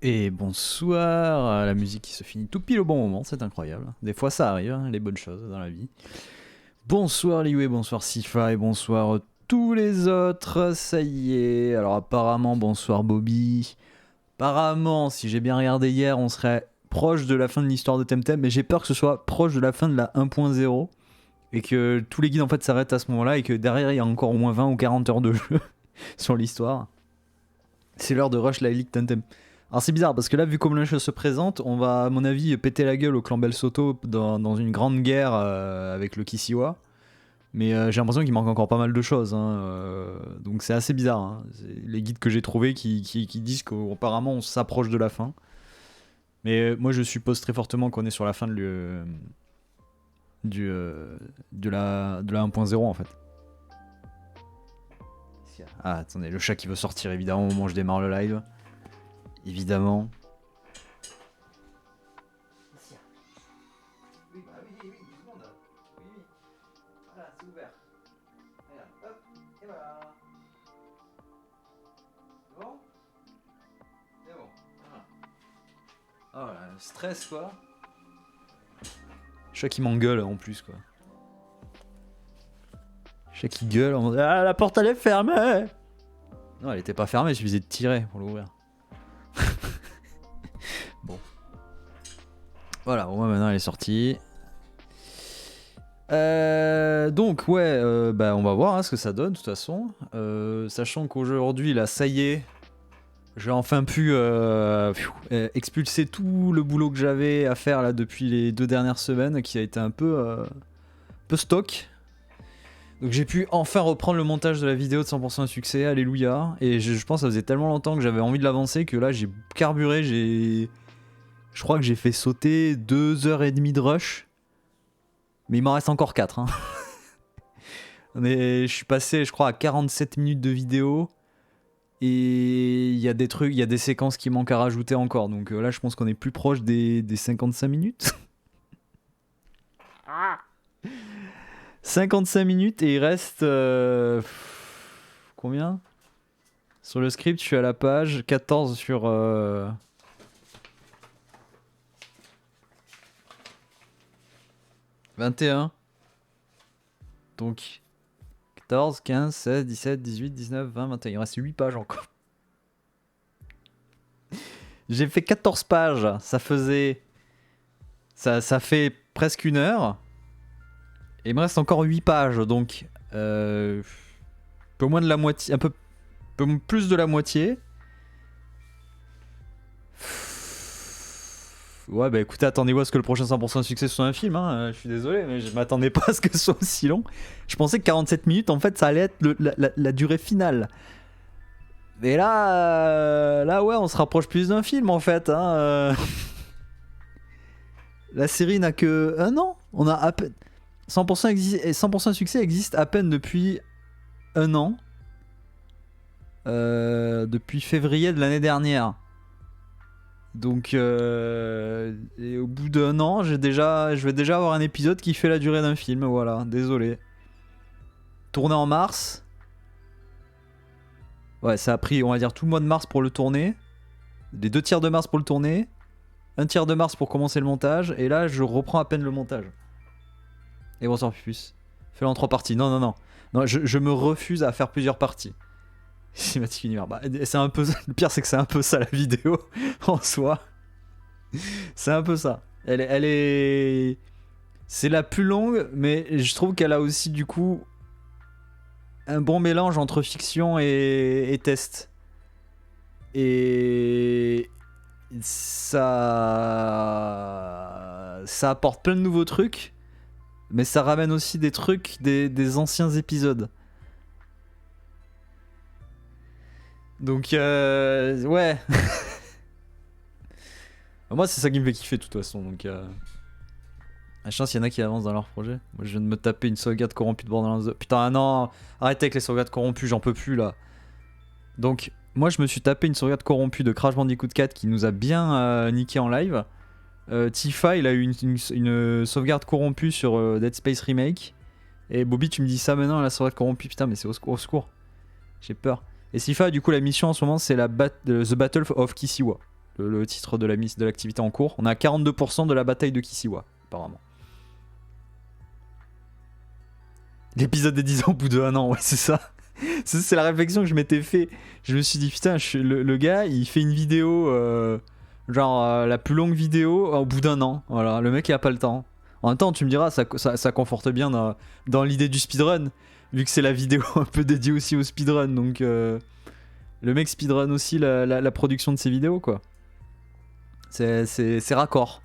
Et bonsoir, la musique qui se finit tout pile au bon moment, c'est incroyable. Des fois ça arrive, hein, les bonnes choses dans la vie. Bonsoir Liwé, bonsoir Sifa et bonsoir tous les autres, ça y est. Alors apparemment, bonsoir Bobby. Apparemment, si j'ai bien regardé hier, on serait proche de la fin de l'histoire de Temtem, mais j'ai peur que ce soit proche de la fin de la 1.0 et que tous les guides en fait s'arrêtent à ce moment-là et que derrière il y a encore au moins 20 ou 40 heures de jeu sur l'histoire. C'est l'heure de rush la Elite Temtem. Alors c'est bizarre parce que là, vu comme le jeu se présente, on va à mon avis péter la gueule au clan Belsoto dans une grande guerre avec le Kisiwa. Mais j'ai l'impression qu'il manque encore pas mal de choses. Hein, donc c'est assez bizarre. Hein. Les guides que j'ai trouvés qui disent qu'apparemment on s'approche de la fin. Mais moi je suppose très fortement qu'on est sur la fin de la 1.0 en fait. Ah attendez, le chat qui veut sortir évidemment au moment où je démarre le live. Évidemment. Oui, bah oui, oui, 2 secondes. Oui, oui. Voilà, c'est ouvert. Regarde, hop, et voilà. C'est bon? C'est bon. Voilà. Oh là, le stress quoi. Chat qui m'engueule en plus quoi. Chat qui gueule en mode ah la porte elle est fermée. Non, elle était pas fermée, il suffisait de tirer pour l'ouvrir. Bon. Voilà, au moins maintenant elle est sortie. Donc ouais, bah on va voir hein, ce que ça donne de toute façon. Sachant qu'aujourd'hui là ça y est, j'ai enfin pu expulser tout le boulot que j'avais à faire là depuis les 2 dernières semaines, qui a été un peu stock. Donc j'ai pu enfin reprendre le montage de la vidéo de 100% de succès, alléluia. Et je pense que ça faisait tellement longtemps que j'avais envie de l'avancer que là j'ai carburé, je crois que j'ai fait sauter 2h30 de rush. Mais il m'en reste encore 4. Hein. Je suis passé, je crois, à 47 minutes de vidéo. Et il y a des trucs, il y a des séquences qui manquent à rajouter encore. Donc là, je pense qu'on est plus proche des 55 minutes. 55 minutes et il reste... combien? Sur le script, je suis à la page 14 sur... 21. Donc 14, 15, 16, 17, 18, 19, 20, 21. Il reste 8 pages encore. J'ai fait 14 pages. Ça faisait... Ça fait presque 1 heure. Et il me reste encore 8 pages. Donc un peu moins de la moitié... Un peu plus de la moitié. Ouais, bah écoutez, attendez-vous à ce que le prochain 100% de succès soit un film. Hein. Je suis désolé, mais je m'attendais pas à ce que ce soit aussi long. Je pensais que 47 minutes, en fait, ça allait être la durée finale. Mais là, ouais, on se rapproche plus d'un film, en fait. Hein. La série n'a que 1 an. On a à peine... 100% de succès existe à peine depuis 1 an. Depuis février de l'année dernière. Donc, et au bout d'1 an, je vais déjà avoir un épisode qui fait la durée d'un film. Voilà, désolé. Tourné en mars. Ouais, ça a pris, on va dire, tout le mois de mars pour le tourner. Les 2 tiers de mars pour le tourner. 1 tiers de mars pour commencer le montage. Et là, je reprends à peine le montage. Et bonsoir Pupus. Fais-le en 3 parties. Non, non, non. Non, je me refuse à faire plusieurs parties. Cinématique univers. Bah, c'est un peu... Le pire, c'est que c'est un peu ça la vidéo en soi. C'est un peu ça. Elle est... C'est la plus longue, mais je trouve qu'elle a aussi du coup un bon mélange entre fiction et test. Et ça apporte plein de nouveaux trucs, mais ça ramène aussi des trucs des anciens épisodes. Donc ouais. Moi c'est ça qui me fait kiffer de toute façon. Donc la chance, il y en a qui avancent dans leur projet. Moi je viens de me taper une sauvegarde corrompue de Borderlands 2. Putain non, arrêtez avec les sauvegardes corrompues, j'en peux plus là. Donc moi je me suis tapé une sauvegarde corrompue de Crash Bandicoot 4 qui nous a bien niqué en live. Tifa il a eu une sauvegarde corrompue sur Dead Space Remake. Et Bobby tu me dis ça maintenant la sauvegarde corrompue, putain mais c'est au secours. J'ai peur. Et Tifa du coup la mission en ce moment c'est The Battle of Kisiwa. le titre de l'activité en cours. On a 42% de la bataille de Kisiwa, apparemment. L'épisode est 10 ans au bout de 1 an, ouais, c'est ça. C'est la réflexion que je m'étais fait. Je me suis dit, putain, le gars, il fait une vidéo, la plus longue vidéo au bout d'1 an. Voilà, le mec, il a pas le temps. En même temps, tu me diras, ça conforte bien dans l'idée du speedrun, vu que c'est la vidéo un peu dédiée aussi au speedrun. Donc, le mec speedrun aussi la production de ses vidéos, quoi. C'est raccord.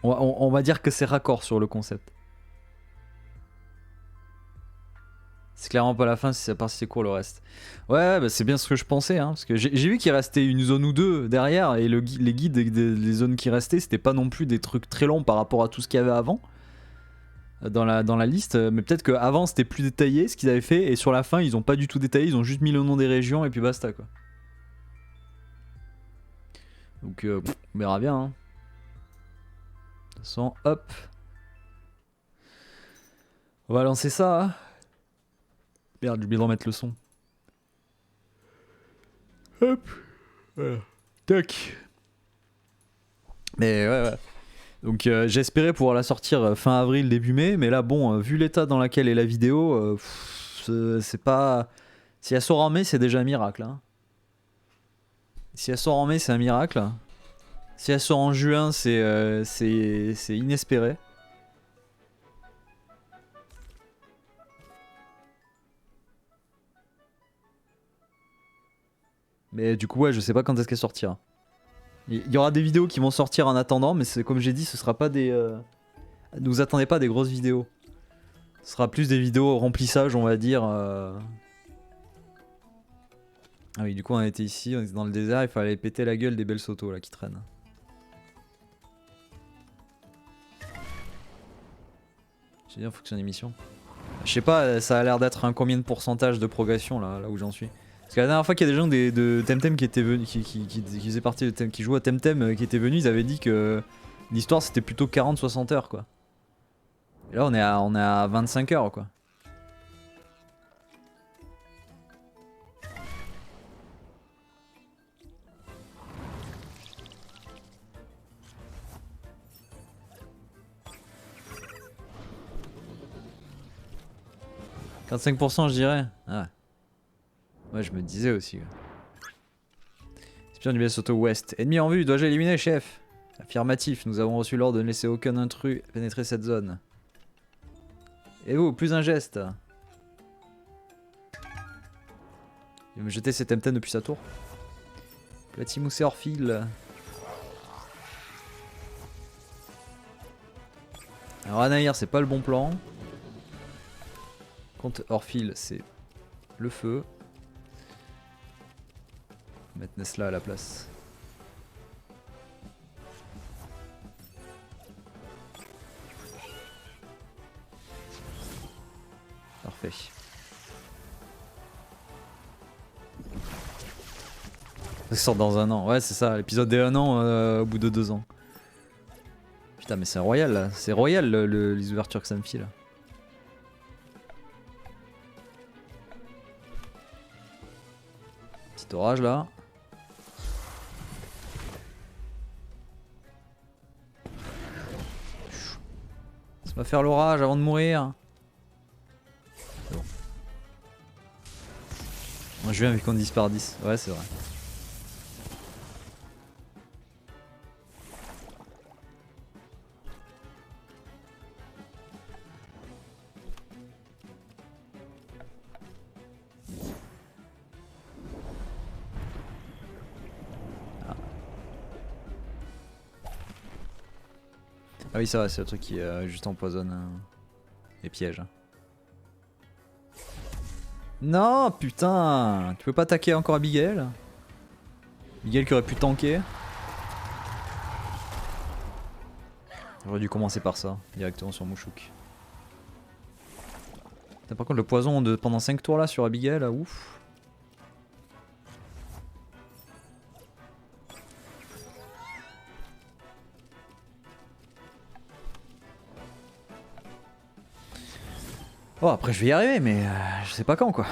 On va dire que c'est raccord sur le concept. C'est clairement pas la fin si ça part si c'est court le reste. Ouais, bah c'est bien ce que je pensais, hein, parce que j'ai vu qu'il restait une zone ou deux derrière, et les guides des zones qui restaient, c'était pas non plus des trucs très longs par rapport à tout ce qu'il y avait avant dans la liste, mais peut-être qu'avant c'était plus détaillé ce qu'ils avaient fait, et sur la fin ils ont pas du tout détaillé, ils ont juste mis le nom des régions et puis basta, quoi. Donc on verra bien, hein. De toute façon, hop. On va lancer ça, hein. Merde, j'ai oublié de remettre le son. Hop. Voilà. Tac. Mais ouais. Donc j'espérais pouvoir la sortir fin avril, début mai. Mais là, bon, vu l'état dans lequel est la vidéo, c'est pas... Si elle sort en mai, c'est déjà un miracle. Hein. Si elle sort en mai, c'est un miracle. Si elle sort en juin, c'est inespéré. Mais du coup, ouais, je sais pas quand est-ce qu'elle sortira. Il y aura des vidéos qui vont sortir en attendant, mais comme j'ai dit, ce sera pas des... Ne vous attendez pas à des grosses vidéos. Ce sera plus des vidéos remplissage, on va dire. Ah oui, du coup, on était ici, on était dans le désert, il fallait péter la gueule des belles sautos là qui traînent. J'ai dit en fonction des missions. Je sais pas, ça a l'air d'être un combien de pourcentage de progression là où j'en suis. Parce que la dernière fois qu'il y a des gens de Temtem qui étaient venus, qui faisaient partie de qui jouaient à Temtem, qui étaient venus, ils avaient dit que l'histoire c'était plutôt 40-60 heures, quoi. Et là on est à 25 heures, quoi. « 45% je dirais. Ah. Ouais, je me disais aussi. Espion du Minnesota Ouest. Ennemi en vue, dois-je éliminer, chef? Affirmatif, nous avons reçu l'ordre de ne laisser aucun intrus pénétrer cette zone. Et vous, plus un geste. Il va me jeter ses Temtem depuis sa tour. Platimous et Orphile. Alors Anaïr, c'est pas le bon plan. Contre Orphile, c'est le feu. Mettre Nesla à la place. Parfait. Ça sort dans 1 an. Ouais, c'est ça. L'épisode est 1 an au bout de 2 ans. Putain, mais c'est royal là. C'est royal les ouvertures que ça me file. Petit orage là. Ça va faire l'orage avant de mourir. C'est bon. Moi je viens vu qu'on disparaît 10. Ouais, c'est vrai. Ah oui, ça va, c'est le truc qui juste empoisonne les pièges. Non, putain! Tu peux pas attaquer encore Abigail? Abigail qui aurait pu tanker. J'aurais dû commencer par ça, directement sur Mouchouk. Par contre, le poison pendant 5 tours là sur Abigail, là, ouf. Oh, après je vais y arriver, mais je sais pas quand, quoi.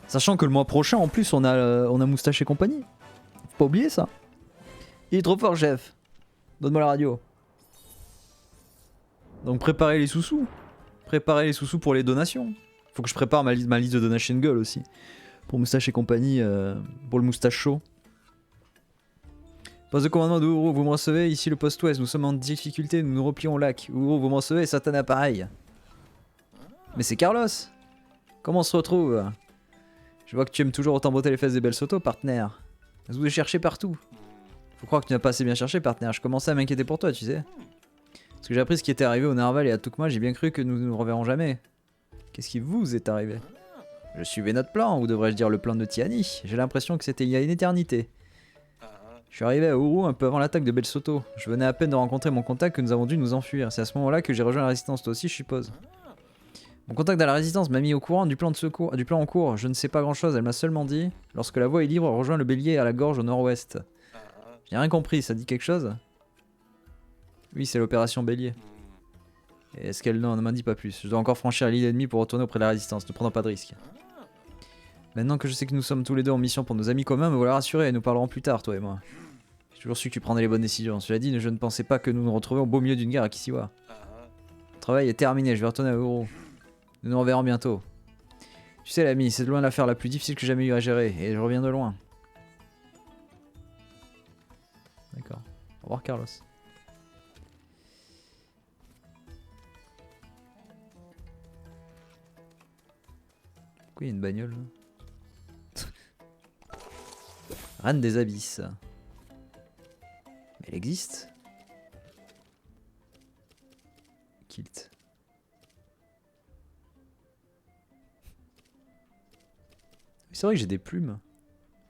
Sachant que le mois prochain, en plus, on a Moustache et compagnie. Faut pas oublier ça. Il est trop fort, chef. Donne-moi la radio. Donc préparez les sous-sous. Préparez les sous-sous pour les donations. Faut que je prépare ma liste de donation gueule aussi. Pour Moustache et compagnie, pour le Moustache Show. Poste de commandement de Ouro, vous me recevez, ici le poste ouest, nous sommes en difficulté, nous nous replions au lac. Ouro, vous me recevez, Satan appareil. Mais c'est Carlos. Comment on se retrouve? Je vois que tu aimes toujours autant botter les fesses des belles sotos, partenaire. Vous les cherchez partout. Faut croire que tu n'as pas assez bien cherché, partenaire. Je commençais à m'inquiéter pour toi, tu sais. Parce que j'ai appris ce qui était arrivé au Narval et à Toukma, j'ai bien cru que nous ne nous reverrons jamais. Qu'est-ce qui vous est arrivé? Je suivais notre plan, ou devrais-je dire le plan de Tiani. J'ai l'impression que c'était il y a une éternité. Je suis arrivé à Ouro un peu avant l'attaque de Belsoto. Je venais à peine de rencontrer mon contact que nous avons dû nous enfuir. C'est à ce moment-là que j'ai rejoint la résistance, toi aussi je suppose. Mon contact à la résistance m'a mis au courant du plan de secours, du plan en cours. Je ne sais pas grand-chose, elle m'a seulement dit lorsque la voie est libre, rejoins le bélier à la gorge au nord-ouest. J'ai rien compris, ça dit quelque chose? Oui, c'est l'opération bélier. Et est-ce qu'elle ne m'en dit pas plus? Je dois encore franchir l'île ennemie pour retourner auprès de la résistance, ne prenons pas de risques. Maintenant que je sais que nous sommes tous les deux en mission pour nos amis communs, me voilà rassuré, nous parlerons plus tard, toi et moi. J'ai toujours su que tu prenais les bonnes décisions. Cela dit, je ne pensais pas que nous nous retrouvions au beau milieu d'une guerre à Kisiwa. Le travail est terminé, je vais retourner à Ouro. Nous nous reverrons bientôt. Tu sais l'ami, c'est de loin l'affaire la plus difficile que j'ai jamais eu à gérer, et je reviens de loin. D'accord. Au revoir Carlos. Pourquoi il y a une bagnole là? Reine des abysses. Mais elle existe. Kilt. C'est vrai que j'ai des plumes.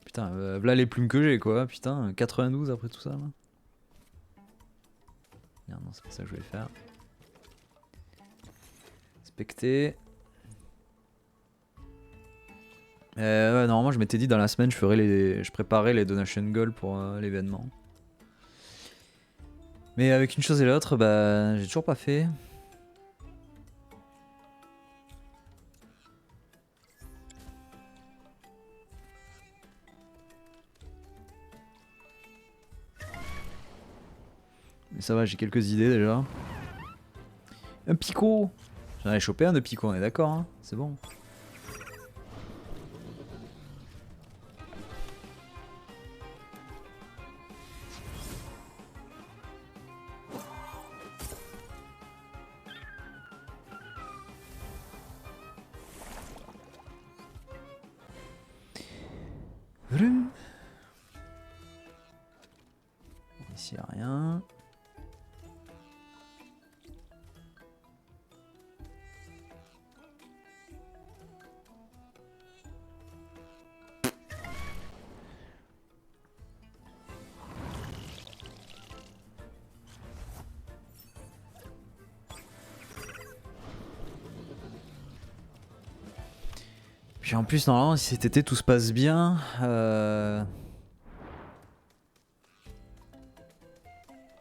Putain, voilà les plumes que j'ai quoi. Putain, 92 après tout ça là. Non, non, c'est pas ça que je voulais faire. Inspecter. Ouais, normalement je m'étais dit dans la semaine je préparais les donation goals pour l'événement. Mais avec une chose et l'autre, bah j'ai toujours pas fait. Mais ça va, j'ai quelques idées déjà. Un picot! J'en ai chopé un de picot, on est d'accord, hein, c'est bon. Ici y'a rien. Puis en plus normalement si cet été tout se passe bien,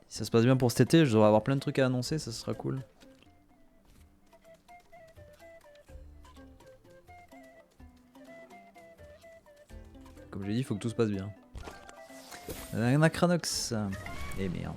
si ça se passe bien pour cet été, je devrais avoir plein de trucs à annoncer, ça sera cool. Comme j'ai dit, il faut que tout se passe bien. Anacranox. Eh merde.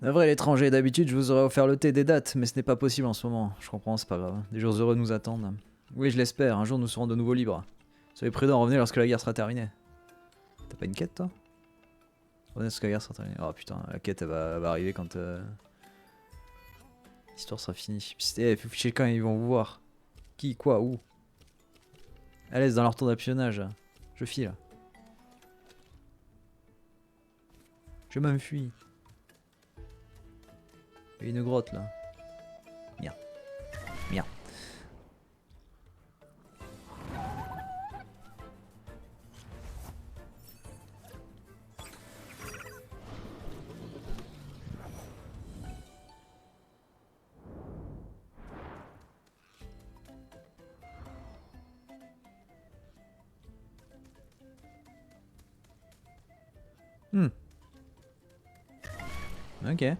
Navré l'étranger, d'habitude je vous aurais offert le thé des dates, mais ce n'est pas possible en ce moment. Je comprends, c'est pas grave. Des jours heureux nous attendent. Oui, je l'espère, un jour nous serons de nouveau libres. Soyez prudents, revenez lorsque la guerre sera terminée. T'as pas une quête toi? Revenez lorsque la guerre sera terminée. Oh putain, la quête elle va arriver quand l'histoire sera finie. Putain, faut ficher quand ils vont vous voir. Qui, quoi, où? À l'aise dans leur tour d'appionnage. Je file. Je m'enfuis. Il y a une grotte là. Merde. Merde. Ok.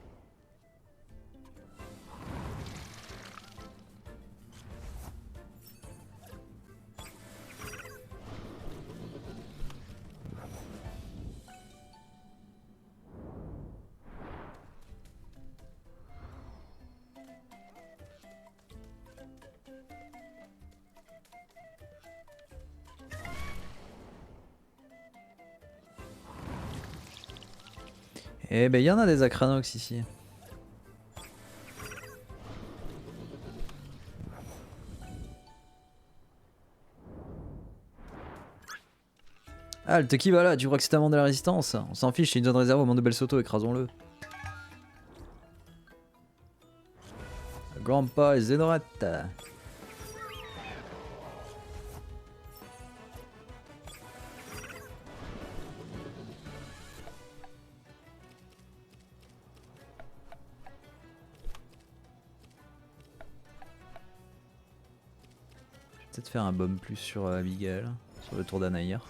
Eh ben il y en a des Acranox ici. Halte, qui va là? Tu crois que c'est un monde de la résistance? On s'en fiche, c'est une zone réservée au monde de Belsoto, écrasons-le. Grandpa et Zénorette. Peut-être faire un bomb plus sur Abigail, sur le tour d'Anaïr.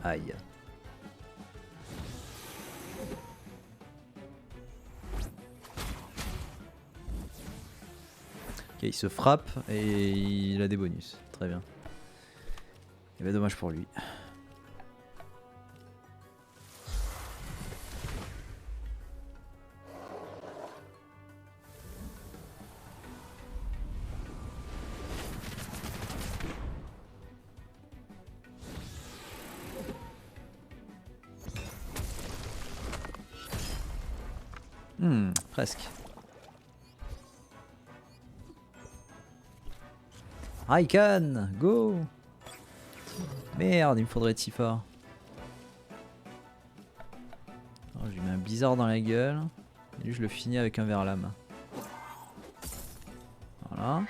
Aïe. Ok, il se frappe et il a des bonus. Très bien. Et ben dommage pour lui. Presque. Raikhan, go! Merde, il me faudrait Tifa. Oh, je lui mets un bizarre dans la gueule. Et lui, je le finis avec un verre lame. Voilà.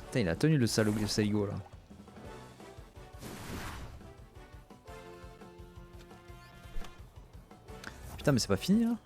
Putain, il a tenu le saligo là. Putain, mais c'est pas fini là?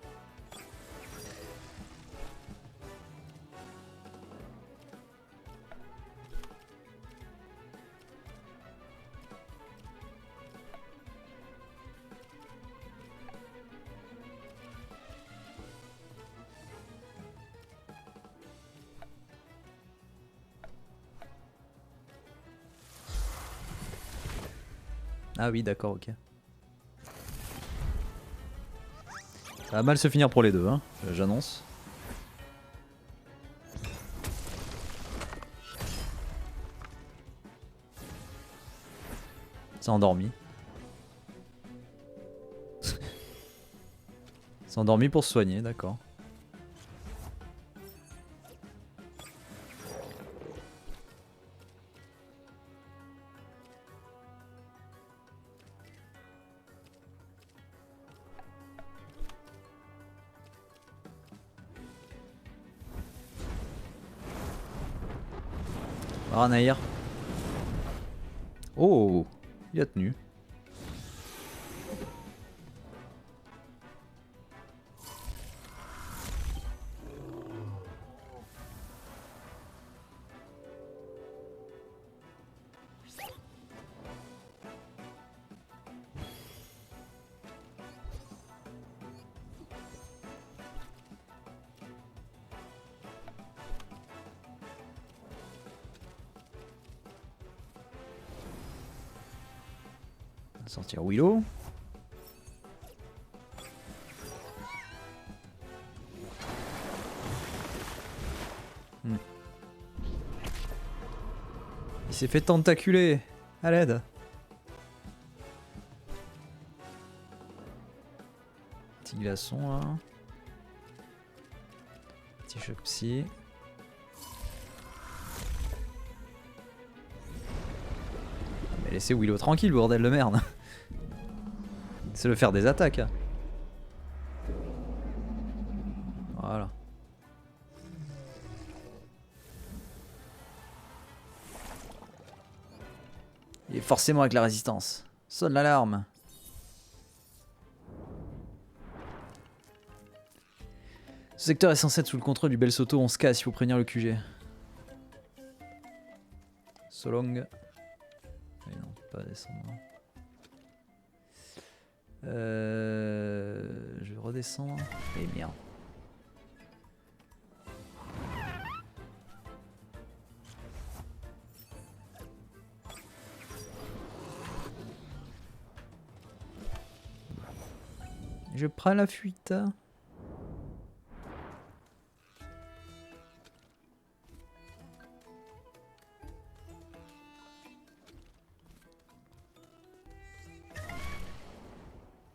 Ah oui, d'accord, ok. Ça va mal se finir pour les deux, hein, j'annonce. C'est endormi. C'est endormi pour se soigner, d'accord. Ranaïr. Oh, il a tenu. On va sortir Willow. Il s'est fait tentaculer. À l'aide. Petit glaçon là. Petit choc psy. Mais laissez Willow tranquille, bordel de merde. C'est le faire des attaques. Voilà. Il est forcément avec la résistance. Sonne l'alarme. Ce secteur est censé être sous le contrôle du Bel Soto, on se casse, il faut prévenir le QG. Solong. Mais non, pas descendre. Je vais redescendre. Et merde. Je prends la fuite.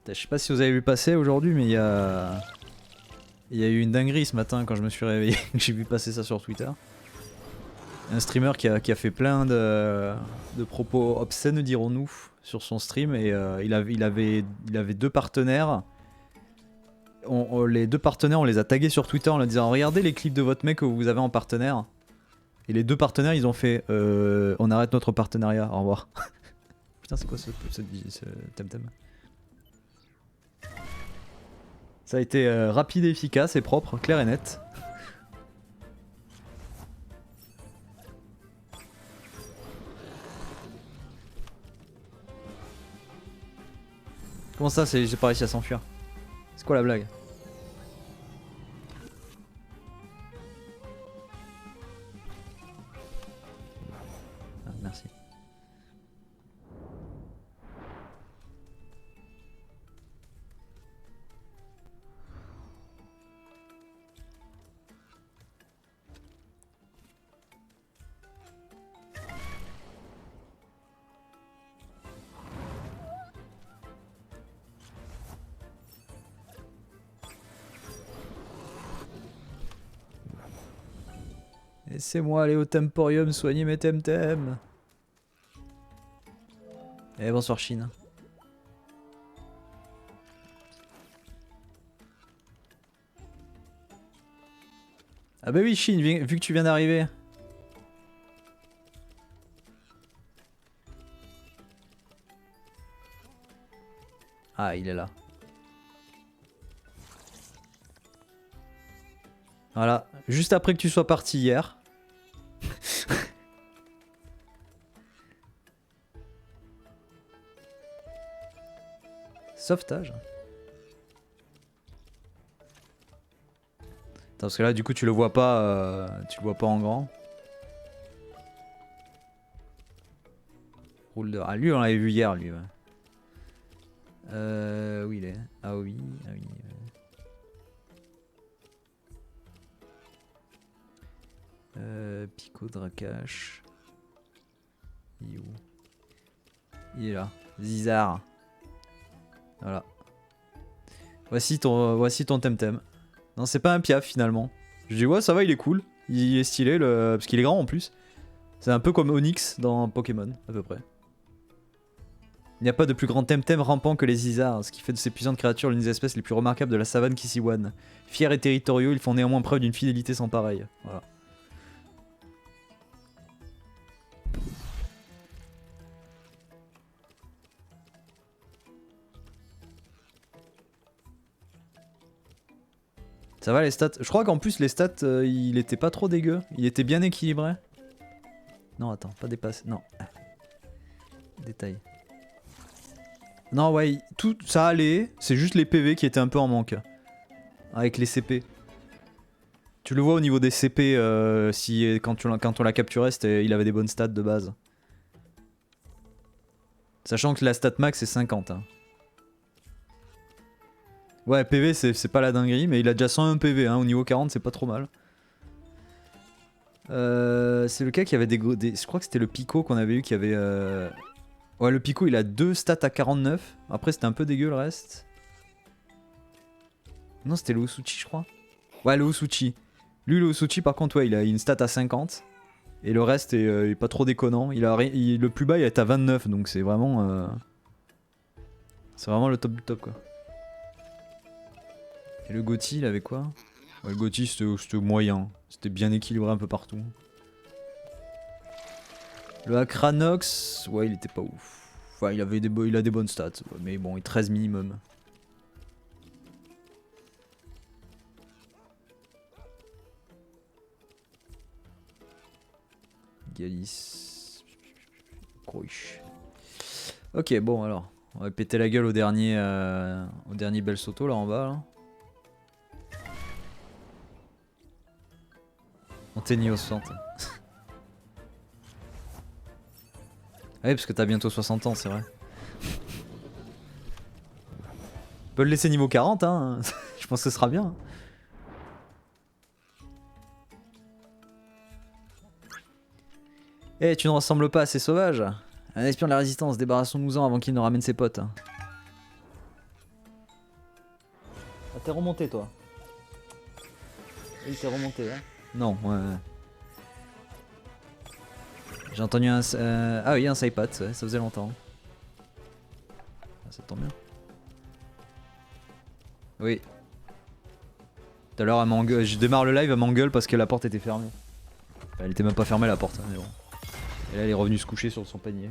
Je sais pas si vous avez vu passer aujourd'hui, mais il y a eu une dinguerie ce matin quand je me suis réveillé. J'ai vu passer ça sur Twitter. Un streamer qui a fait plein de propos obscènes, dirons-nous, sur son stream. Et il avait deux partenaires. Les deux partenaires, on les a tagués sur Twitter en leur disant regardez les clips de votre mec que vous avez en partenaire. Et les deux partenaires, ils ont fait on arrête notre partenariat, au revoir. Putain, c'est quoi ce Temtem? Ça a été rapide et efficace et propre, clair et net. Comment ça, j'ai pas réussi à s'enfuir? C'est quoi la blague? Ah, merci. Laissez-moi aller au Temporium soigner mes Temtem. Eh bonsoir Chine. Ah bah oui Chine, vu que tu viens d'arriver. Ah il est là. Voilà, juste après que tu sois parti hier. Sauvetage. Attends, parce que là du coup tu le vois pas en grand. Roule de... Ah lui on l'avait vu hier lui. Ouais. Où il est? Ah oui, ah oui. Pico Drakash. Il est où? Il est là. Zizar. Voilà. Voici ton Temtem. Non, c'est pas un piaf finalement. Je dis ouais, ça va, il est cool. Il est stylé parce qu'il est grand en plus. C'est un peu comme Onyx dans Pokémon, à peu près. Il n'y a pas de plus grand Temtem rampant que les Zizars, ce qui fait de ces puissantes créatures l'une des espèces les plus remarquables de la savane Kisiwan. Fiers et territoriaux, ils font néanmoins preuve d'une fidélité sans pareille. Voilà. Ça va les stats? Je crois qu'en plus les stats, il était pas trop dégueu. Il était bien équilibré. Non, attends, pas dépassé. Non. Détail. Non, ouais, tout ça allait. C'est juste les PV qui étaient un peu en manque. Avec les CP. Tu le vois au niveau des CP, quand on l'a capturé, il avait des bonnes stats de base. Sachant que la stat max est 50. Hein. Ouais, PV c'est pas la dinguerie, mais il a déjà 101 PV. Hein. Au niveau 40, c'est pas trop mal. C'est le cas qui avait je crois que c'était le Pico qu'on avait eu qui avait... Ouais, le Pico il a 2 stats à 49. Après, c'était un peu dégueu le reste. Non, c'était le Usuchi, je crois. Ouais, le Usuchi. Lui, le Usuchi, par contre, ouais, il a une stat à 50. Et le reste est pas trop déconnant. Le plus bas, il est à 29. Donc, c'est vraiment. C'est vraiment le top du top, quoi. Et le Gotti, il avait quoi? Ouais, le Gotti, c'était moyen. C'était bien équilibré un peu partout. Le Akranox, ouais, il était pas ouf. Enfin, il a des bonnes stats. Mais bon, il 13 minimum. Galis. Croix. Ok, bon alors. On va péter la gueule au dernier Bel Soto là en bas. Là. Monténio 60. Ouais, parce que t'as bientôt 60 ans, c'est vrai. On peut le laisser niveau 40, hein. Je pense que ce sera bien. Eh, tu ne ressembles pas à ces sauvages. Un espion de la résistance, débarrassons-nous-en avant qu'il ne ramène ses potes. Ah, t'es remonté toi. Oui, t'es remonté, hein. Non, ouais. J'ai entendu un... ah oui, un Saipat, ouais, ça faisait longtemps. Ah, ça tombe bien. Oui. Tout à l'heure, je démarre le live, elle m'engueule parce que la porte était fermée. Enfin, elle était même pas fermée la porte, hein, mais bon. Et là, elle est revenue se coucher sur son panier.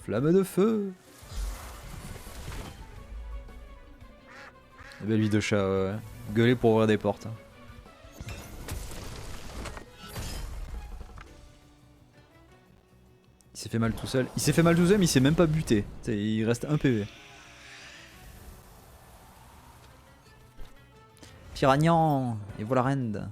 Flamme de feu. Belle vie de chat, ouais. Gueuler pour ouvrir des portes. Il s'est fait mal tout seul. Il s'est fait mal tout seul, mais il s'est même pas buté. Il reste 1 PV. Piragnan. Et voilà Rend.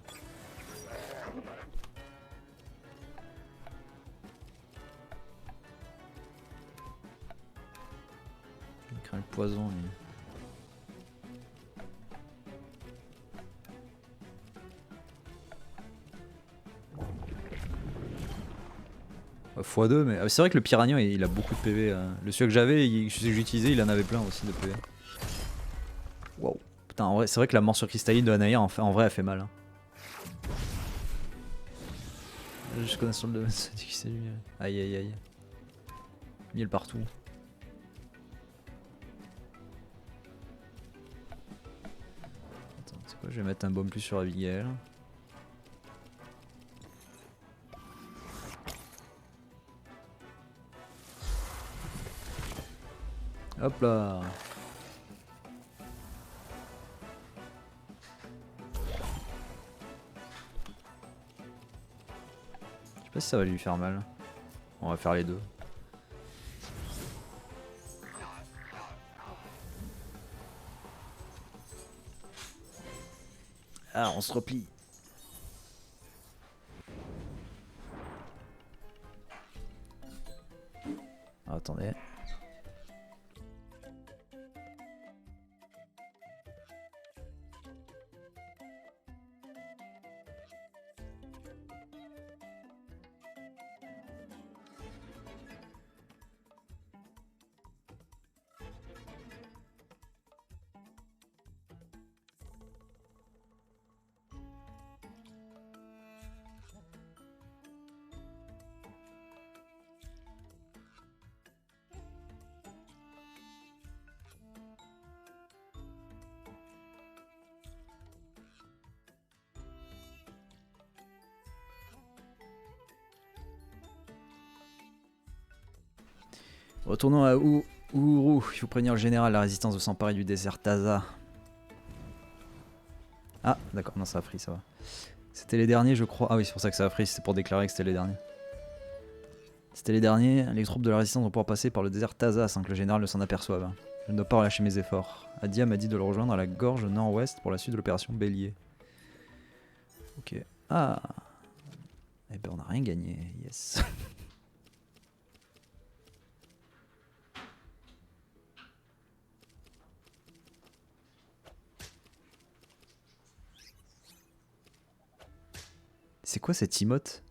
Il craint le poison, lui. x2, mais c'est vrai que le Piranha il a beaucoup de PV. Le celui que j'avais, celui que j'utilisais, il en avait plein aussi de PV. Waouh. Putain, en vrai, c'est vrai que la morsure cristalline de Anaïr en vrai elle fait mal. Hein. Je connais sur le domaine, ça dit que c'est lui. Aïe aïe aïe. Miel partout. Attends, c'est quoi, je vais mettre un baume plus sur Abigail. Hop là. Je sais pas si ça va lui faire mal. On va faire les deux. Ah, on se replie. Ah, attendez. Retournons à Uhuru. Il faut prévenir le général, la résistance de s'emparer du désert Taza. Ah, d'accord, non, ça a pris, ça va. C'était les derniers, je crois. Ah oui, c'est pour ça que ça a pris, c'était pour déclarer que c'était les derniers. C'était les derniers. Les troupes de la résistance vont pouvoir passer par le désert Taza sans que le général ne s'en aperçoive. Je ne dois pas relâcher mes efforts. Adia m'a dit de le rejoindre à la gorge nord-ouest pour la suite de l'opération Bélier. Ok. Ah. Eh ben, on n'a rien gagné. Yes. C'est quoi cette emote?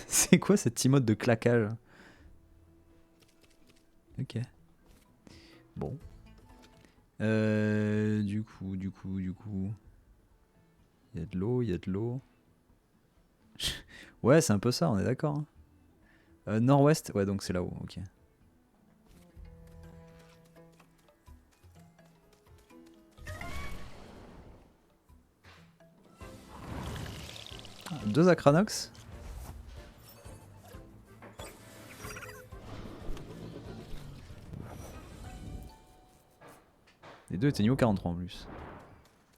C'est quoi cette emote de claquage? Ok. Bon. Du coup. Il y a de l'eau, il y a de l'eau. Ouais, c'est un peu ça, on est d'accord. Hein. Nord-ouest, ouais, donc c'est là-haut, ok. Deux Acranox. Les deux étaient niveau 43 en plus.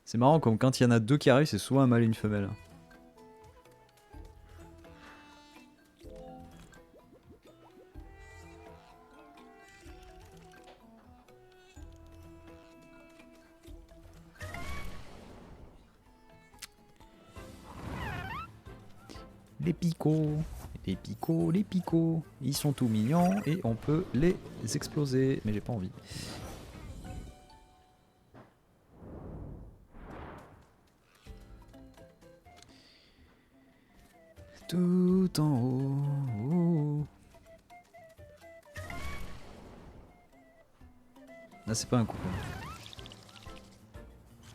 C'est marrant, comme quand il y en a deux qui arrivent, c'est souvent un mâle et une femelle. Les picots, ils sont tout mignons et on peut les exploser. Mais j'ai pas envie. Tout en haut. Là c'est pas un coup.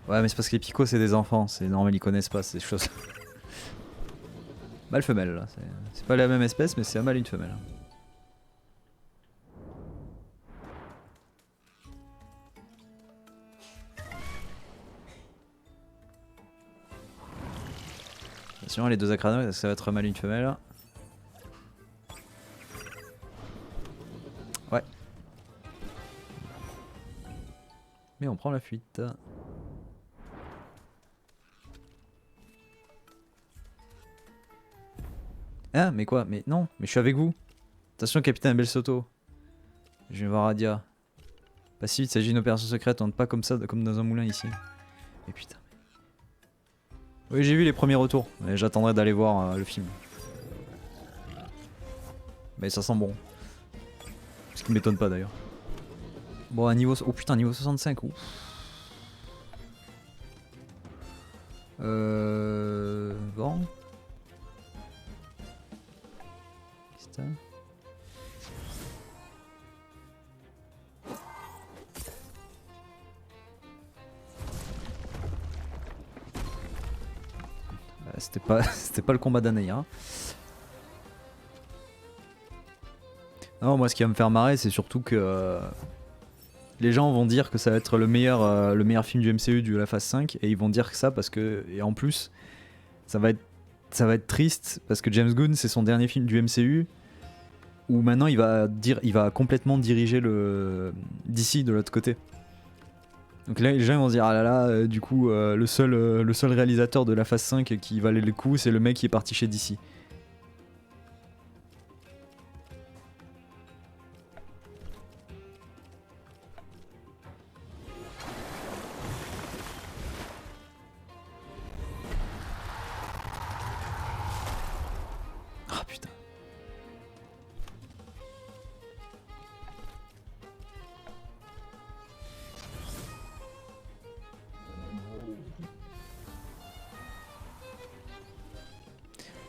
Ouais mais c'est parce que les picots c'est des enfants, c'est normal, ils connaissent pas ces choses. Mâle femelle là, c'est pas la même espèce mais c'est un mâle et une femelle. Attention les deux acranoïdes, ça va être un mâle et une femelle. Ouais. Mais on prend la fuite. Hein, mais quoi? Mais non, mais je suis avec vous. Attention, capitaine Belsoto. Je viens voir Radia. Pas si vite, il s'agit d'une opération secrète, on ne pas comme ça, comme dans un moulin ici. Mais putain. Oui, j'ai vu les premiers retours, mais j'attendrai d'aller voir le film. Mais ça sent bon. Ce qui m'étonne pas d'ailleurs. Bon, à niveau... Oh putain, niveau 65, ouf. Bon. C'était pas le combat d'Anaïa. Hein. Non, moi ce qui va me faire marrer, c'est surtout que les gens vont dire que ça va être le meilleur film du MCU de la phase 5 et ils vont dire que ça parce que et en plus ça va être triste parce que James Gunn c'est son dernier film du MCU où maintenant il va complètement diriger le DC de l'autre côté. Donc là les gens vont se dire ah là là du coup le seul réalisateur de la phase 5 qui valait le coup c'est le mec qui est parti chez DC. Ah putain.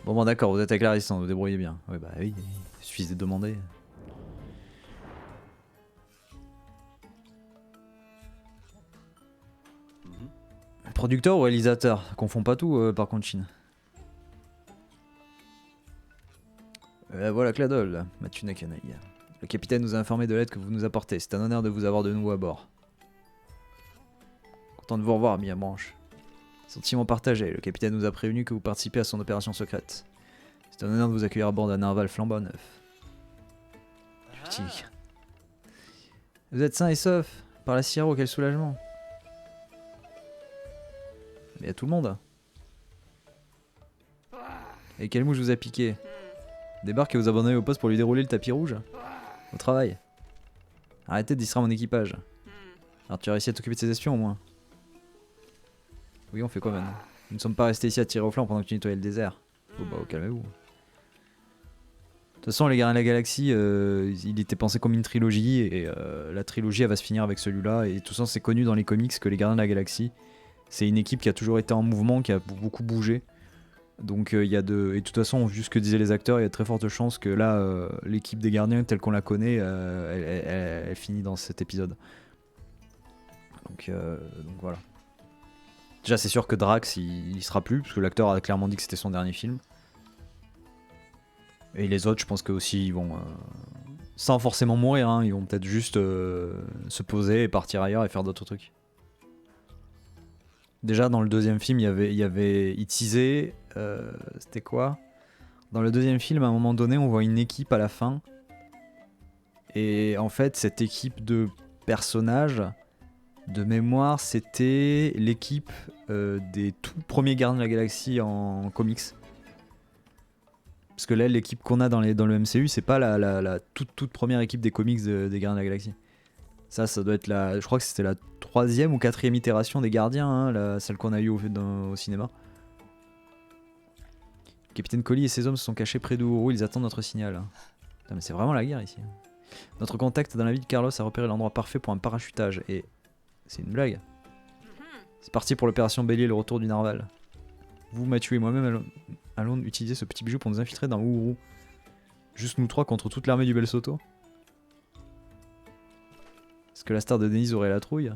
Bon d'accord, vous êtes avec la résistance, vous débrouillez bien. Ouais bah oui, il suffit de demander. Producteur ou réalisateur? Confond pas tout par contre Chine. Voilà Cladol, Matuna Canaille. Le capitaine nous a informé de l'aide que vous nous apportez. C'est un honneur de vous avoir de nouveau à bord. Content de vous revoir, Mia Branche. Sentiment partagé. Le capitaine nous a prévenu que vous participez à son opération secrète. C'est un honneur de vous accueillir à bord d'un narval flambant neuf. Vous êtes sain et sauf. Par la Sierra, quel soulagement. Mais à tout le monde. Et quelle mouche vous a piqué? Débarque et vous abandonnez au poste pour lui dérouler le tapis rouge. Au travail. Arrêtez de distraire mon équipage. Alors tu as réussi à t'occuper de ces espions au moins? Oui, on fait quoi maintenant? Nous ne sommes pas restés ici à tirer au flanc pendant que tu nettoyais le désert. Oh bah calmez-vous. De toute façon les Gardiens de la Galaxie, il était pensé comme une trilogie et la trilogie elle va se finir avec celui-là. Et tout ça c'est connu dans les comics que les Gardiens de la Galaxie, c'est une équipe qui a toujours été en mouvement, qui a beaucoup bougé. Donc il y a de... Et de toute façon, vu ce que disaient les acteurs, il y a de très fortes chances que là, l'équipe des Gardiens telle qu'on la connaît, elle finit dans cet épisode. Donc voilà. Déjà c'est sûr que Drax il sera plus, parce que l'acteur a clairement dit que c'était son dernier film. Et les autres je pense que aussi ils vont... sans forcément mourir, hein, ils vont peut-être juste se poser et partir ailleurs et faire d'autres trucs. Déjà dans le deuxième film, il teasait, c'était quoi? Dans le deuxième film, à un moment donné, on voit une équipe à la fin. Et en fait, cette équipe de personnages De mémoire, c'était l'équipe des tout premiers Gardiens de la Galaxie en comics. Parce que là, l'équipe qu'on a dans le MCU, c'est pas la toute première équipe des comics des Gardiens de la Galaxie. Ça doit être je crois que c'était la 3e ou 4e itération des Gardiens, hein, celle qu'on a eue au cinéma. Capitaine Collie et ses hommes se sont cachés près d'Ouro, ils attendent notre signal. Putain, mais c'est vraiment la guerre ici. Notre contact dans la ville de Carlos a repéré l'endroit parfait pour un parachutage et... C'est une blague. C'est parti pour l'opération Bélier, le retour du Narval. Vous, Mathieu et moi-même allons utiliser ce petit bijou pour nous infiltrer dans Ouro. Juste nous trois contre toute l'armée du Bel Soto. Est-ce que la star de Denise aurait la trouille?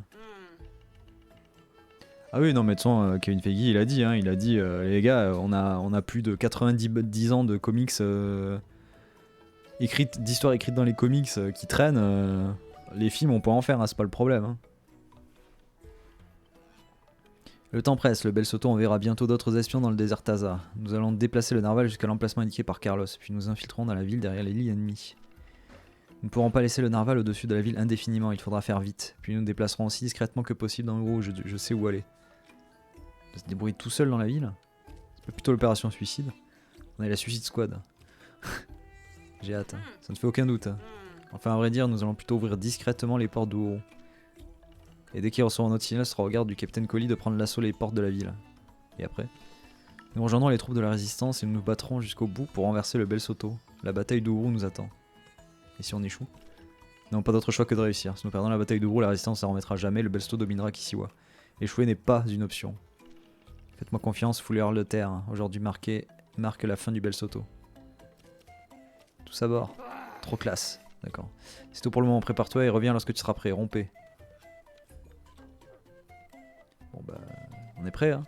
Ah oui, non, mais de toute façon, Kevin Feige, il a dit, les gars, on a plus de 90 ans de comics d'histoires écrites dans les comics qui traînent. Les films, on peut en faire, hein, c'est pas le problème. Hein. Le temps presse, le Bel Soto enverra bientôt d'autres espions dans le désert Taza. Nous allons déplacer le Narval jusqu'à l'emplacement indiqué par Carlos, puis nous infiltrerons dans la ville derrière les lits ennemis. Nous ne pourrons pas laisser le Narval au-dessus de la ville indéfiniment, il faudra faire vite. Puis nous nous déplacerons aussi discrètement que possible dans l'euro, je sais où aller. De se débrouiller tout seul dans la ville? C'est pas plutôt l'opération suicide? On est la Suicide Squad. J'ai hâte, hein. Ça ne fait aucun doute. Hein. Enfin, à vrai dire, nous allons plutôt ouvrir discrètement les portes d'Ouro. Et dès qu'ils recevront notre signal, ce sera au garde du capitaine Collie de prendre l'assaut les portes de la ville. Et après, nous rejoindrons les troupes de la résistance et nous nous battrons jusqu'au bout pour renverser le Bel Soto. La bataille d'Ouro nous attend. Et si on échoue? Nous n'avons pas d'autre choix que de réussir. Si nous perdons la bataille d'Ouro, la résistance ne remettra jamais, le Bel Soto dominera Kisiwa. Échouer n'est pas une option. Faites-moi confiance, fouleur le terre. Aujourd'hui marque la fin du Bel Soto. Tous à bord. Trop classe. D'accord. C'est tout pour le moment, prépare-toi et reviens lorsque tu seras prêt. Rompez. Bon bah, on est prêt hein.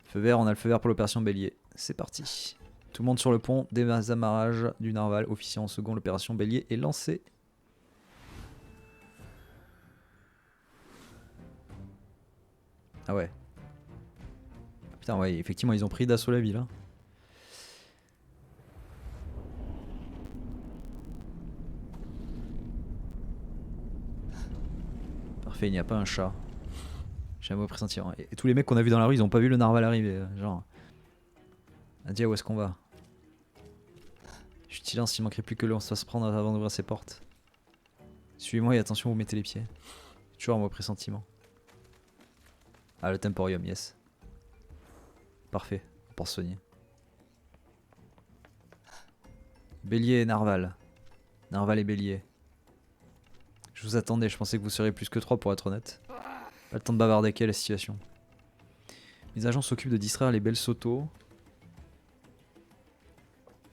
Feu vert, on a le feu vert pour l'opération Bélier. C'est parti. Tout le monde sur le pont, désamarrage du Narval, officier en second, l'opération Bélier est lancée. Ah ouais. Putain ouais, effectivement ils ont pris d'assaut la ville hein. Parfait, il n'y a pas un chat. J'ai un mauvais pressentiment. Et tous les mecs qu'on a vus dans la rue, ils ont pas vu le Narval arriver. Genre. Nadia, où est-ce qu'on va? Je suis silence, il manquerait plus que l'on se fasse prendre avant d'ouvrir ses portes. Suivez-moi et attention, vous mettez les pieds. Toujours un mauvais pressentiment. Ah, le Temporium, yes. Parfait, on pense soigner. Bélier et Narval. Narval et Bélier. Je vous attendais, je pensais que vous seriez plus que 3 pour être honnête. Pas le temps de bavarder, quelle est la situation? Les agents s'occupent de distraire les Bel Soto.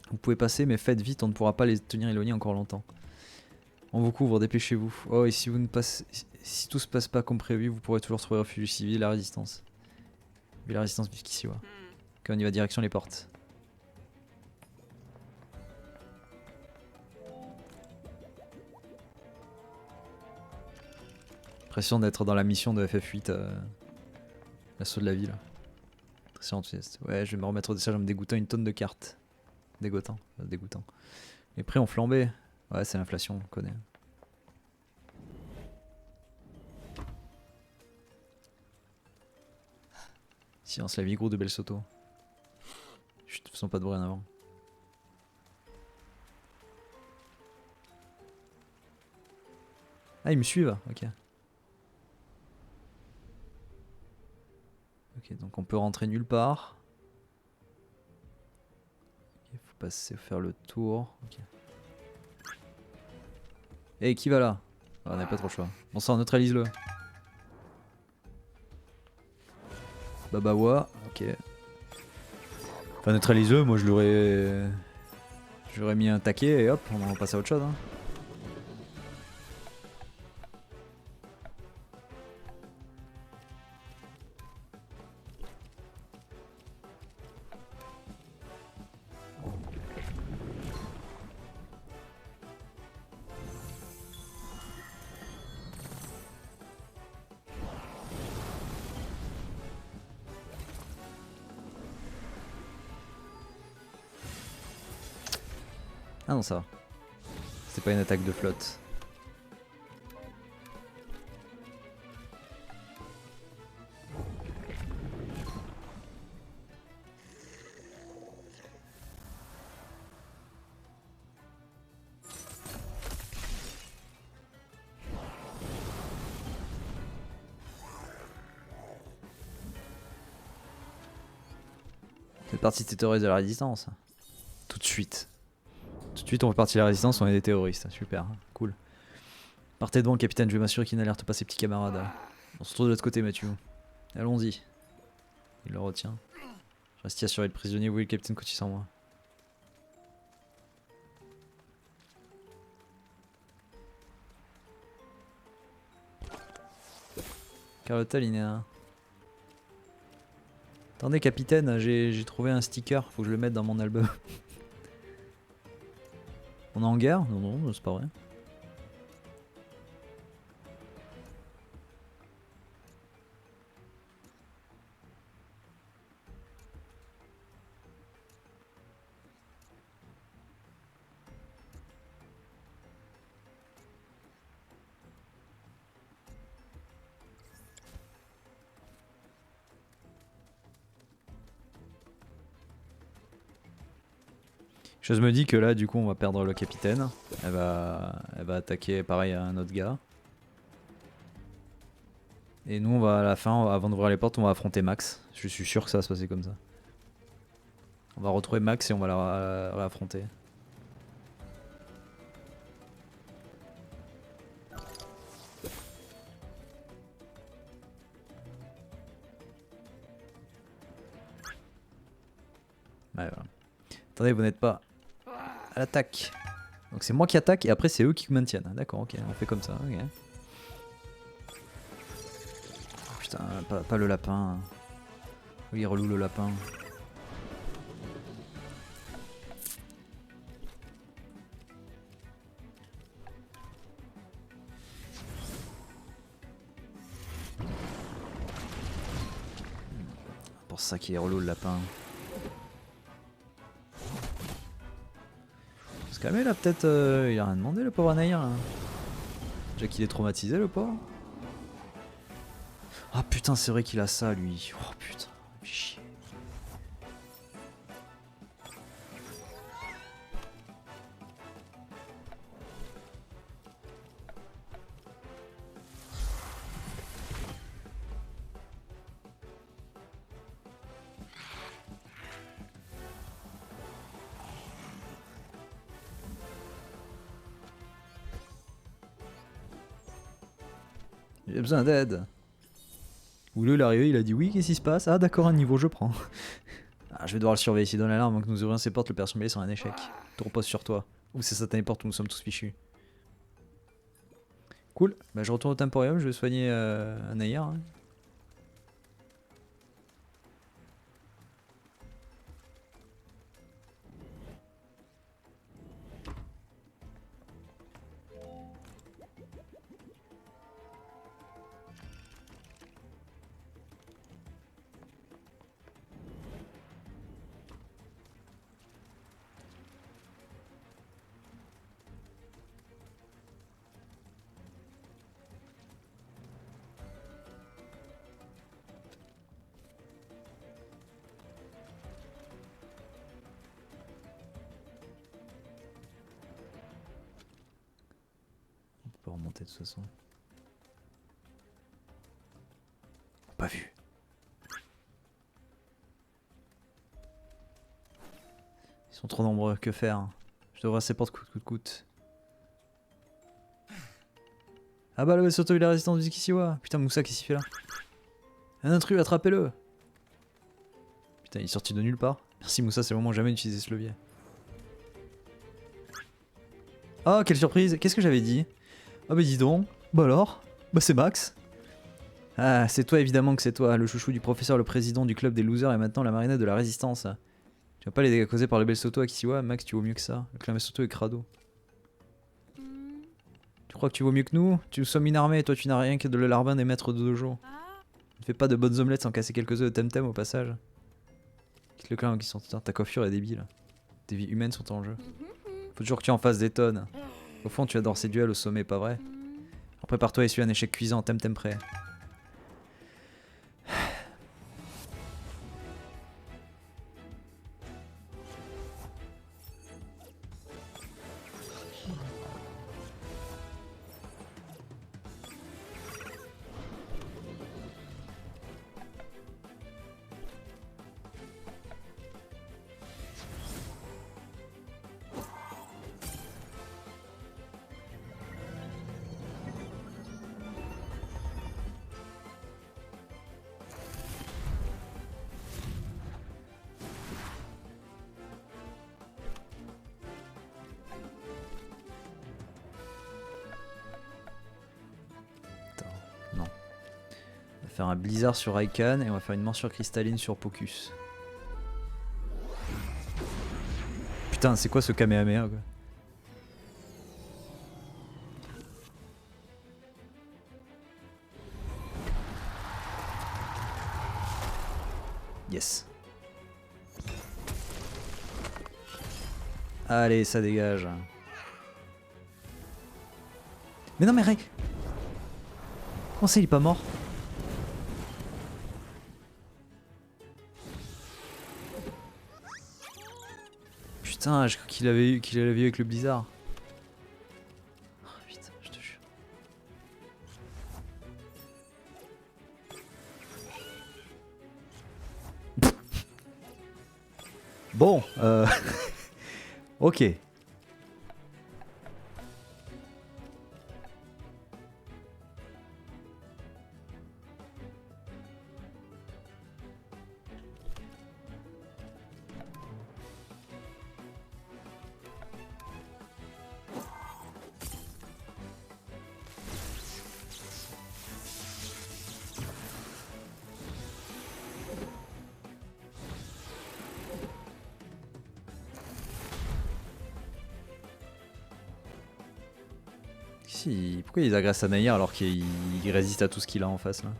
Vous pouvez passer, mais faites vite, on ne pourra pas les tenir éloignés encore longtemps. On vous couvre, dépêchez-vous. Oh, et si si tout se passe pas comme prévu, vous pourrez toujours trouver refuge civil et la résistance. Mais la résistance jusqu'ici, ouais. Ok, on y va direction les portes. Impression d'être dans la mission de FF8, l'assaut de la ville. Très enthousiaste. Ouais, je vais me remettre au dessin en me dégoûtant une tonne de cartes. Dégoûtant. Les prix ont flambé. Ouais, c'est l'inflation, on connaît. Silence, la vie gros de Bel Soto. Chut, faisons pas de bruit en avant. Ah, ils me suivent, ok. Ok, donc on peut rentrer nulle part. Il faut passer, faire le tour. Ok. Hey, qui va là? Ah, on n'a pas trop le choix. Bon sang, neutralise-le. Babawa, ok. Enfin, neutralise-le, moi je l'aurais mis un taquet et hop, on va passer à autre chose. Hein. Ah non, ça va. c'est pas une attaque de flotte. Cette partie des terroristes de la résistance. Tout de suite. Tout de suite on fait partie de la résistance, on est des terroristes. Super, cool. Partez devant le capitaine, je vais m'assurer qu'il n'alerte pas ses petits camarades. On se retrouve de l'autre côté Mathieu. Allons-y. Il le retient. Je reste y assurer le prisonnier, oui le capitaine Coty sans moi. Carlotta Linéa. Attendez capitaine, j'ai trouvé un sticker, faut que je le mette dans mon album. On est en guerre? Non, non, c'est pas vrai. Je me dis que là du coup on va perdre le capitaine. Elle va attaquer pareil à un autre gars. Et nous on va à la fin, avant d'ouvrir les portes, on va affronter Max. Je suis sûr que ça va se passer comme ça. On va retrouver Max et on va la réaffronter. Ouais, voilà. Attendez, vous n'êtes pas à l'attaque. Donc c'est moi qui attaque et après c'est eux qui maintiennent. D'accord, ok, on fait comme ça. Okay. Oh, putain, pas le lapin. Oui, relou le lapin. C'est pour ça qu'il est relou le lapin. Faut se calmer là, peut-être. Il a rien demandé le pauvre Anaïr. Déjà qu'il est traumatisé le pauvre. Ah putain, c'est vrai qu'il a ça lui. Oh putain, chier. J'ai besoin d'aide. Oulou il est arrivé, il a dit oui, qu'est-ce qui se passe? Ah d'accord, un niveau, je prends. Ah, je vais devoir le surveiller, s'il donne l'alarme avant que nous ouvrions ces portes, le père Sommelier sera un échec. Tout repose sur toi. Ou c'est satané porte où nous sommes tous fichus. Cool, bah, je retourne au Temporium, je vais soigner Anaïr. Hein. On peut pas remonter de toute façon. Pas vu. Ils sont trop nombreux, que faire? Je devrais ces portes coûte que coûte. Ah bah là, surtout il a la résistance du Kishiwa. Putain, Moussa, qu'est-ce qu'il fait là? Un intrus, attrapez-le! Putain, il est sorti de nulle part. Merci Moussa, c'est vraiment jamais utilisé ce levier. Oh, quelle surprise! Qu'est-ce que j'avais dit? Ah bah dis donc. Bah alors? Bah c'est Max. Ah, c'est toi évidemment que c'est toi, le chouchou du professeur, le président du club des losers et maintenant la marionnette de la résistance. Tu vois pas les dégâts causés par le bel Soto à Kishiwa? Max, tu vaux mieux que ça. Le clan Soto est crado. Tu crois que tu vaux mieux que nous? Tu nous sommes une armée et toi tu n'as rien que de le larbin des maîtres de dojo. Ne fais pas de bonnes omelettes sans casser quelques œufs de temtem au passage. Quitte le clan qui sont... Ta coiffure est débile. Tes vies humaines sont en jeu. Faut toujours que tu en fasses des tonnes. Au fond, tu adores ces duels au sommet, pas vrai? Alors prépare-toi à essuyer un échec cuisant, t'aimes prêt. Non. On va faire un blizzard sur Raikhan et on va faire une morsure cristalline sur Pocus. Putain, c'est quoi ce Kamehameha quoi? Yes. Allez, ça dégage. Mais non mais Ray, comment ça il est pas mort? Putain, je crois qu'il avait eu avec le blizzard. Oh, putain, je te jure. Bon, ok. Si, pourquoi ils agressent Anaïr alors qu'il résiste à tout ce qu'il a en face là?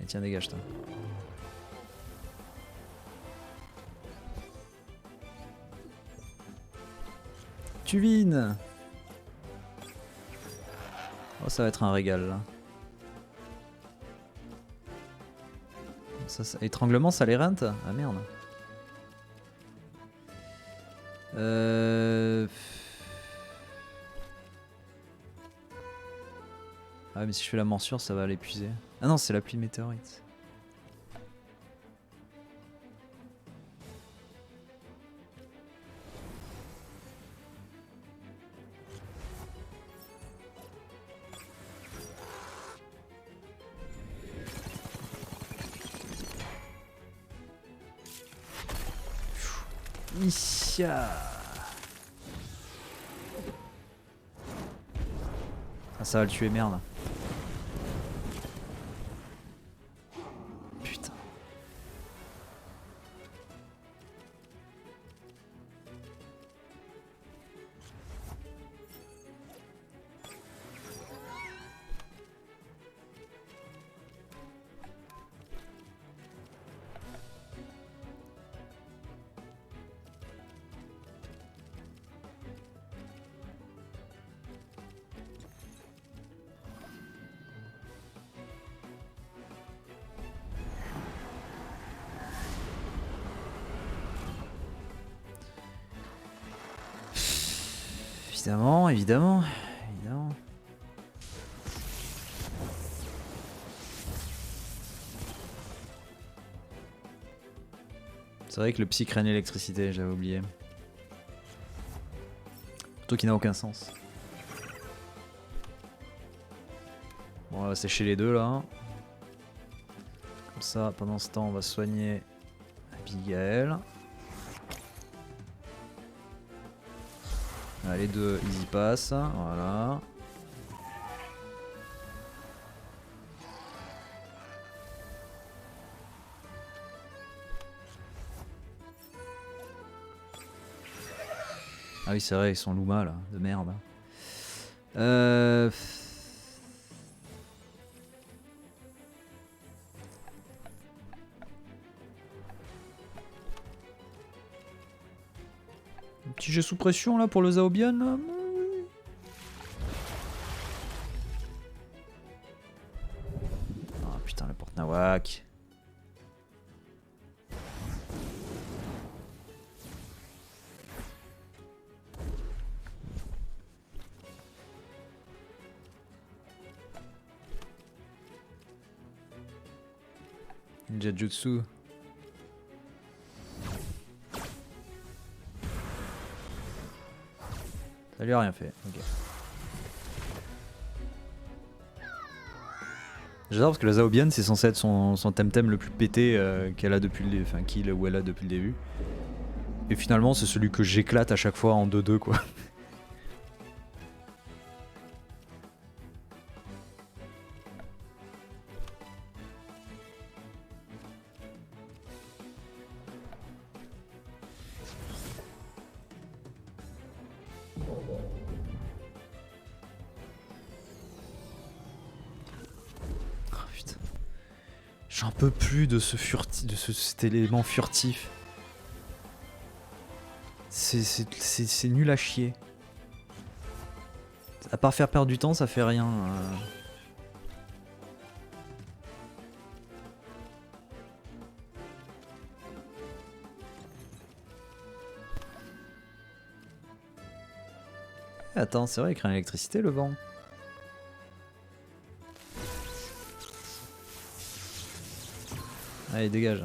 Et tiens, dégage toi. Tuvine. Oh, ça va être un régal là. Étranglement, ça les rente? Ah merde. Ah mais si je fais la morsure ça va l'épuiser. Ah non c'est la pluie de météorites. Isha. Ah ça va le tuer merde. Putain. Évidemment, évidemment, évidemment. C'est vrai que le psy craignait l'électricité, j'avais oublié. Surtout qui n'a aucun sens. Bon, on va sécher les deux là. Comme ça, pendant ce temps, on va soigner Abigail. Ah, les deux, ils y passent. Voilà. Ah oui, c'est vrai, ils sont Luma là, de merde. Un petit jet sous pression là pour le Zaobian là. Ninjutsu. Ça lui a rien fait, ok. J'adore parce que la Zaobian c'est censé être son temtem le plus pété qu'elle a depuis le enfin qu'il ou elle a depuis le début. Et finalement c'est celui que j'éclate à chaque fois en 2-2 quoi. J'en peux plus de ce cet élément furtif. C'est nul à chier. À part faire perdre du temps, ça fait rien. Attends, c'est vrai, il crée l'électricité le vent. Allez, dégage.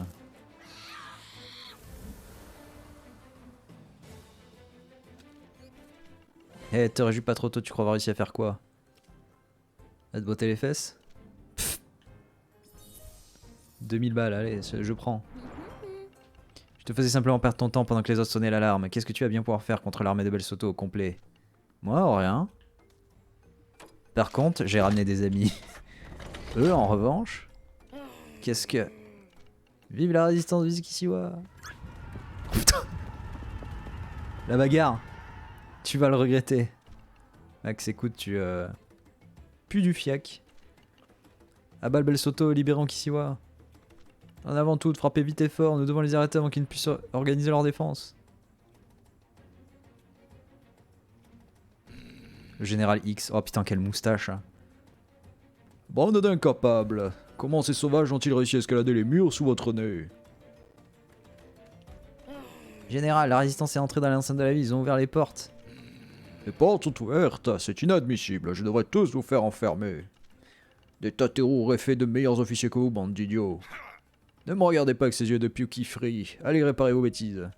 Eh, te réjouis pas trop tôt, tu crois avoir réussi à faire quoi? À te botter les fesses? Pfff. 2000 balles, allez, je prends. Je te faisais simplement perdre ton temps pendant que les autres sonnaient l'alarme. Qu'est-ce que tu vas bien pouvoir faire contre l'armée de Bel Soto au complet? Moi, rien. Par contre, j'ai ramené des amis. Eux, en revanche, qu'est-ce que... Vive la résistance du Kishiwa. Putain. La bagarre. Tu vas le regretter. Max, écoute, tu... pues du fiac. Abat Bel Soto, libérant Kishiwa. En avant tout, frappez vite et fort, nous devons les arrêter avant qu'ils ne puissent organiser leur défense. Le général X, oh putain quelle moustache. Bande d'incapables. Comment ces sauvages ont-ils réussi à escalader les murs sous votre nez? Général, la résistance est entrée dans l'enceinte de la ville, ils ont ouvert les portes. Les portes sont ouvertes, c'est inadmissible, je devrais tous vous faire enfermer. Des taterous auraient fait de meilleurs officiers que vous, bande d'idiots. Ne me regardez pas avec ces yeux de Puki Free, allez réparer vos bêtises.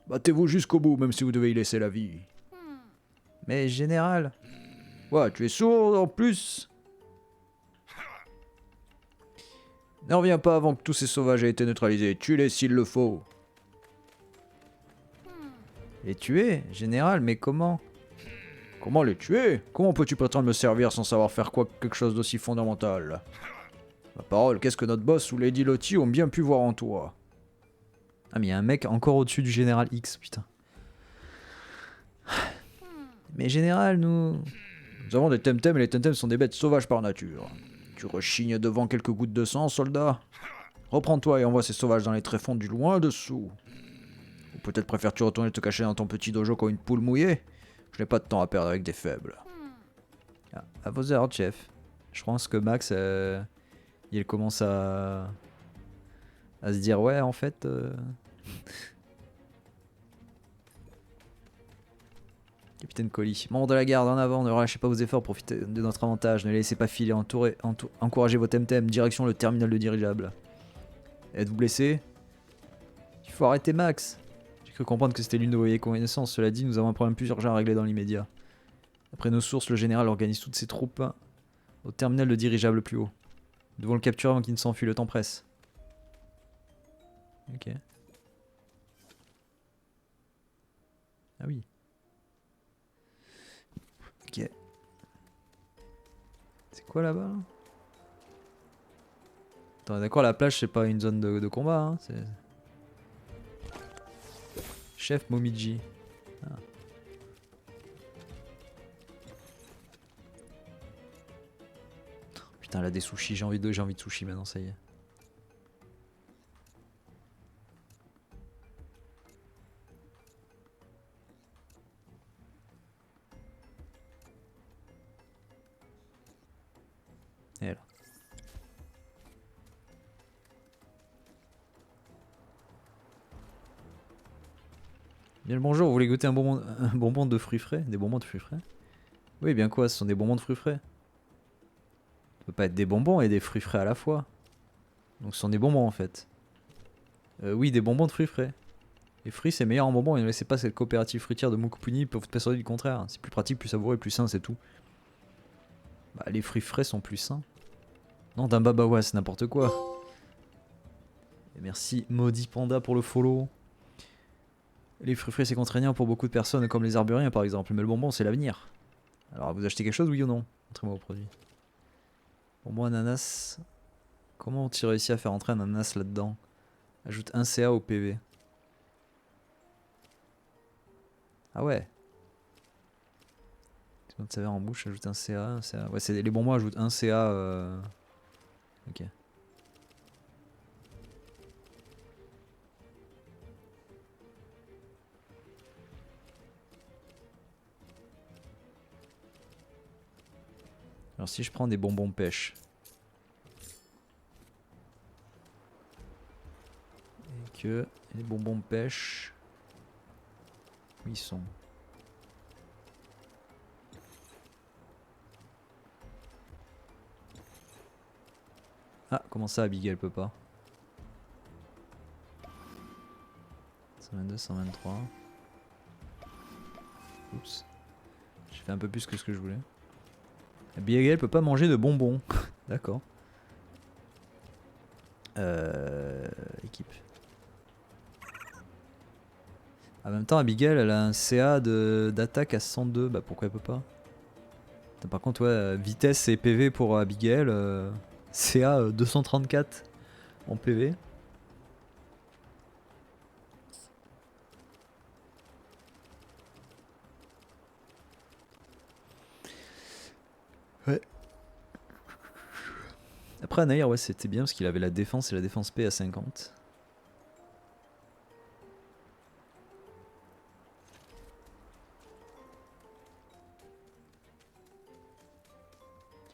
Battez-vous jusqu'au bout, même si vous devez y laisser la vie. Mais général... Ouais, tu es sourd en plus. Ne reviens pas avant que tous ces sauvages aient été neutralisés, tue-les s'il le faut. Les tuer, général, mais comment? Comment les tuer? Comment peux-tu prétendre me servir sans savoir faire quelque chose d'aussi fondamental? Ma parole, qu'est-ce que notre boss ou Lady Lottie ont bien pu voir en toi? Ah mais il y a un mec encore au-dessus du général X, putain. Mais général, nous avons des temtems et les temtems sont des bêtes sauvages par nature. Tu rechignes devant quelques gouttes de sang, soldat? Reprends-toi et envoie ces sauvages dans les tréfonds du loin dessous. Ou peut-être préfères-tu retourner te cacher dans ton petit dojo comme une poule mouillée? Je n'ai pas de temps à perdre avec des faibles. Ah, à vos ordres, chef. Je pense que Max, il commence à se dire ouais en fait... Capitaine Colli. Membre de la garde, en avant, ne relâchez pas vos efforts, profitez de notre avantage, ne les laissez pas filer, encouragez vos temtems, direction le terminal de dirigeable. Êtes-vous blessé? Il faut arrêter Max. J'ai cru comprendre que c'était l'une de vos vieilles connaissances, cela dit, nous avons un problème plus urgent à régler dans l'immédiat. Après nos sources, le général organise toutes ses troupes au terminal de dirigeable plus haut. Nous devons le capturer avant qu'il ne s'enfuit, le temps presse. Ok. Ah oui. Ok. C'est quoi là-bas là? Attends, d'accord, la plage c'est pas une zone de combat, hein, c'est... Chef Momiji. Ah. Putain, elle a des sushis, j'ai envie de sushis maintenant, ça y est. Et là. Bien le bonjour, vous voulez goûter un bonbon de fruits frais? Des bonbons de fruits frais? Oui, bien quoi, ce sont des bonbons de fruits frais. Ça peut pas être des bonbons et des fruits frais à la fois. Donc ce sont des bonbons en fait. Oui, des bonbons de fruits frais. Les fruits c'est meilleur en bonbons et ne laissez pas cette coopérative fruitière de Mokupuni pour vous persuader du contraire. C'est plus pratique, plus savoureux et plus sain, c'est tout. Bah, les fruits frais sont plus sains. Non, d'un babawa, c'est n'importe quoi. Et merci Maudit Panda pour le follow. Les fruits frais c'est contraignant pour beaucoup de personnes comme les arburiens par exemple, mais le bonbon c'est l'avenir. Alors vous achetez quelque chose, oui ou non? Montrez-moi vos produits. Bonbon ananas. Comment ont-ils réussi à faire entrer un ananas là-dedans? Ajoute 1 CA au PV. Ah ouais. Seconde saveur en bouche, ajoute un CA, 1 CA. Ouais, les bonbons ajoutent 1 CA. Ok. Alors si je prends des bonbons pêche. Et que les bonbons pêche. Où ils sont? Ah, comment ça Abigail peut pas? 122, 123. Oups. J'ai fait un peu plus que ce que je voulais. Abigail peut pas manger de bonbons. D'accord. Équipe. En même temps, Abigail elle a un CA d'attaque à 102. Bah pourquoi elle peut pas? Par contre, ouais, vitesse et PV pour Abigail. CA 234 en PV. Ouais. Après Anaïr, ouais, c'était bien parce qu'il avait la défense et la défense P à 50.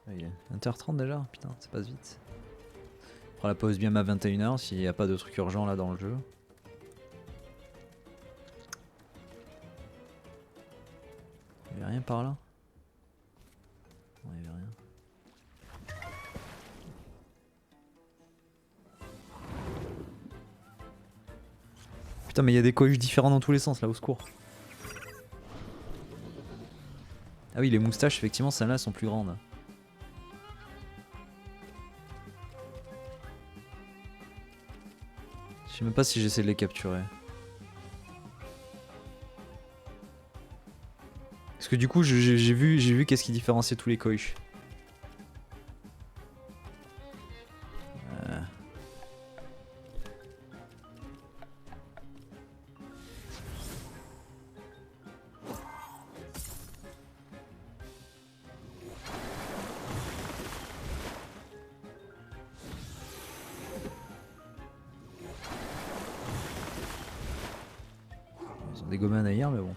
Ah, il est 20h30 déjà, putain, ça passe vite. On fera la pause bien à 21h s'il n'y a pas de trucs urgents là dans le jeu. Il n'y avait rien par là? Non, il n'y avait rien. Putain, mais il y a des cohues différents dans tous les sens là, au secours. Ah oui, les moustaches, effectivement, celles-là sont plus grandes. Je sais même pas si j'essaie de les capturer. Parce que du coup, j'ai vu qu'est-ce qui différenciait tous les cohues. Ils ont dégommé un ailleurs, mais bon.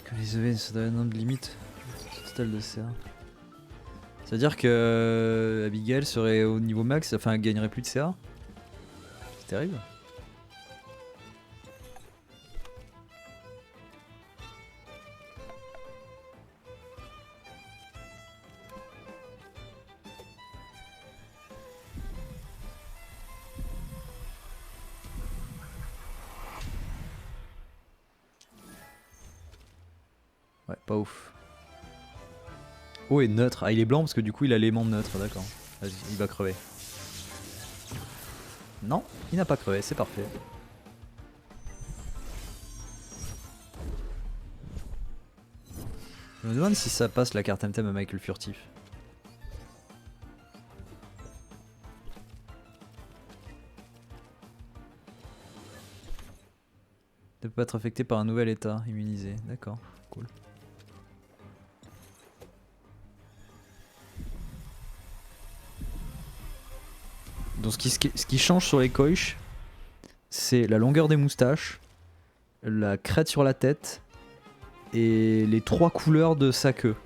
Que les EV, ça doit être un nombre de limite total de CA. Ça veut dire que Abigail serait au niveau max, enfin elle gagnerait plus de CA. C'est terrible. Ouais, pas ouf. Oh, et neutre. Ah, il est blanc parce que du coup il a l'aimant neutre, d'accord. Vas-y, il va crever. Non, il n'a pas crevé, c'est parfait. Je me demande si ça passe la carte MTM à Michael Furtif. Ne peut pas être affecté par un nouvel état immunisé. D'accord, cool. Donc ce qui change sur les coiches, c'est la longueur des moustaches, la crête sur la tête et les 3 couleurs de sa queue.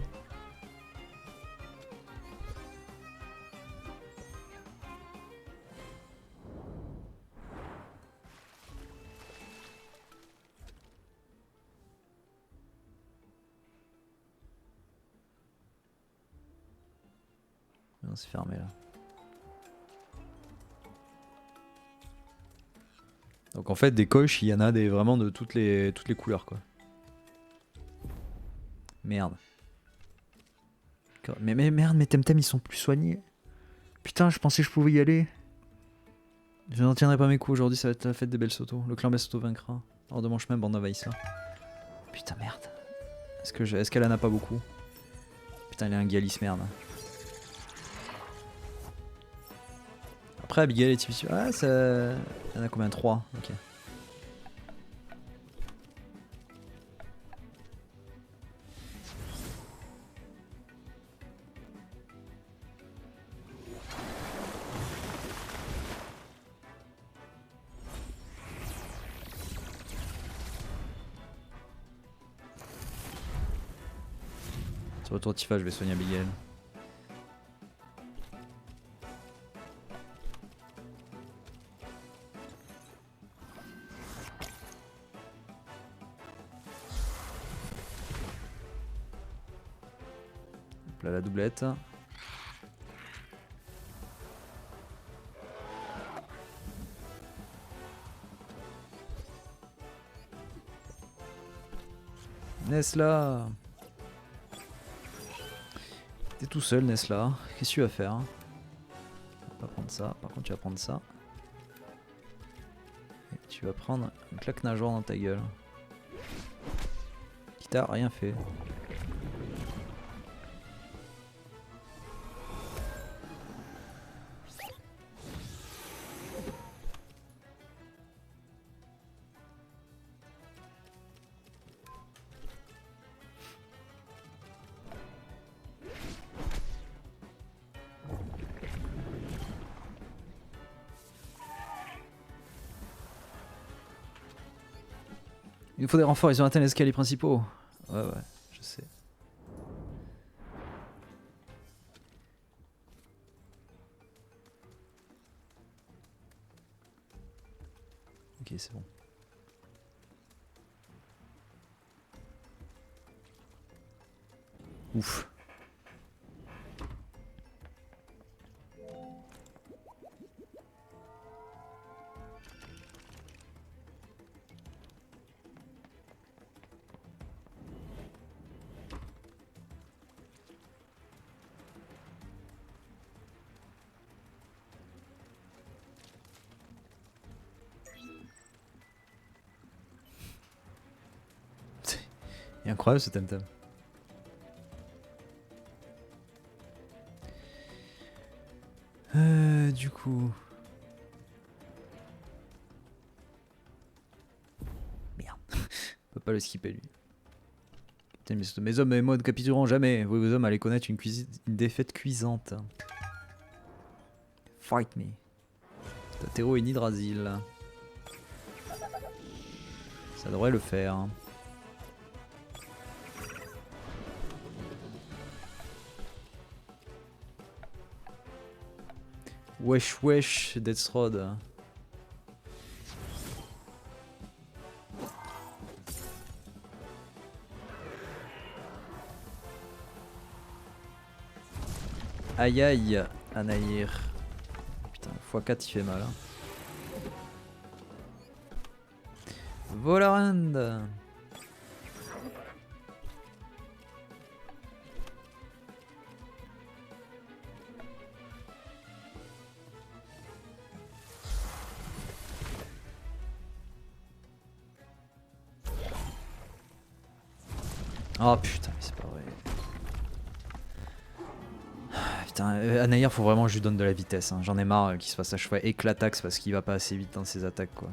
c'est fermé là. Donc en fait des coches il y en a vraiment de toutes les couleurs quoi. Merde. Mais merde, mes Temtem ils sont plus soignés. Putain, je pensais que je pouvais y aller. Je n'en tiendrai pas mes coups aujourd'hui, ça va être la fête des belles Soto. Le clan Soto vaincra. Hors de mon chemin, bande d'envahisseurs. Putain, merde. Est-ce qu'elle en a pas beaucoup? Putain, elle est un Galis, merde. Après, Abigail est typique. Ah, ça. Il y en a combien? 3. Ok. Sur le tour Tifa, je vais soigner Abigail. Hop là, la doublette. Nesla. T'es tout seul, Nesla. Qu'est-ce que tu vas faire? On va pas prendre ça. Par contre, tu vas prendre ça. Et tu vas prendre une claque nageoire dans ta gueule. Qui t'a rien fait. Il nous faut des renforts, ils ont atteint les escaliers principaux. Ouais, je sais. Ok, c'est bon. Ouf. Il est incroyable ce Temtem. Du coup... Merde. On peut pas le skipper lui. Putain, mes hommes et moi ne capituleront jamais. Vos hommes allez connaître une défaite cuisante. Fight me. Tatero et Nidrasil. Ça devrait le faire. Wesh wesh, Deathstrode. Aïe aïe, Anaïr. Putain, x4 il fait mal. Hein. Volarand. Oh putain, mais c'est pas vrai. Putain, Anaïr, faut vraiment que je lui donne de la vitesse. Hein. J'en ai marre qu'il se fasse à cheval éclataxe parce qu'il va pas assez vite dans ses attaques quoi.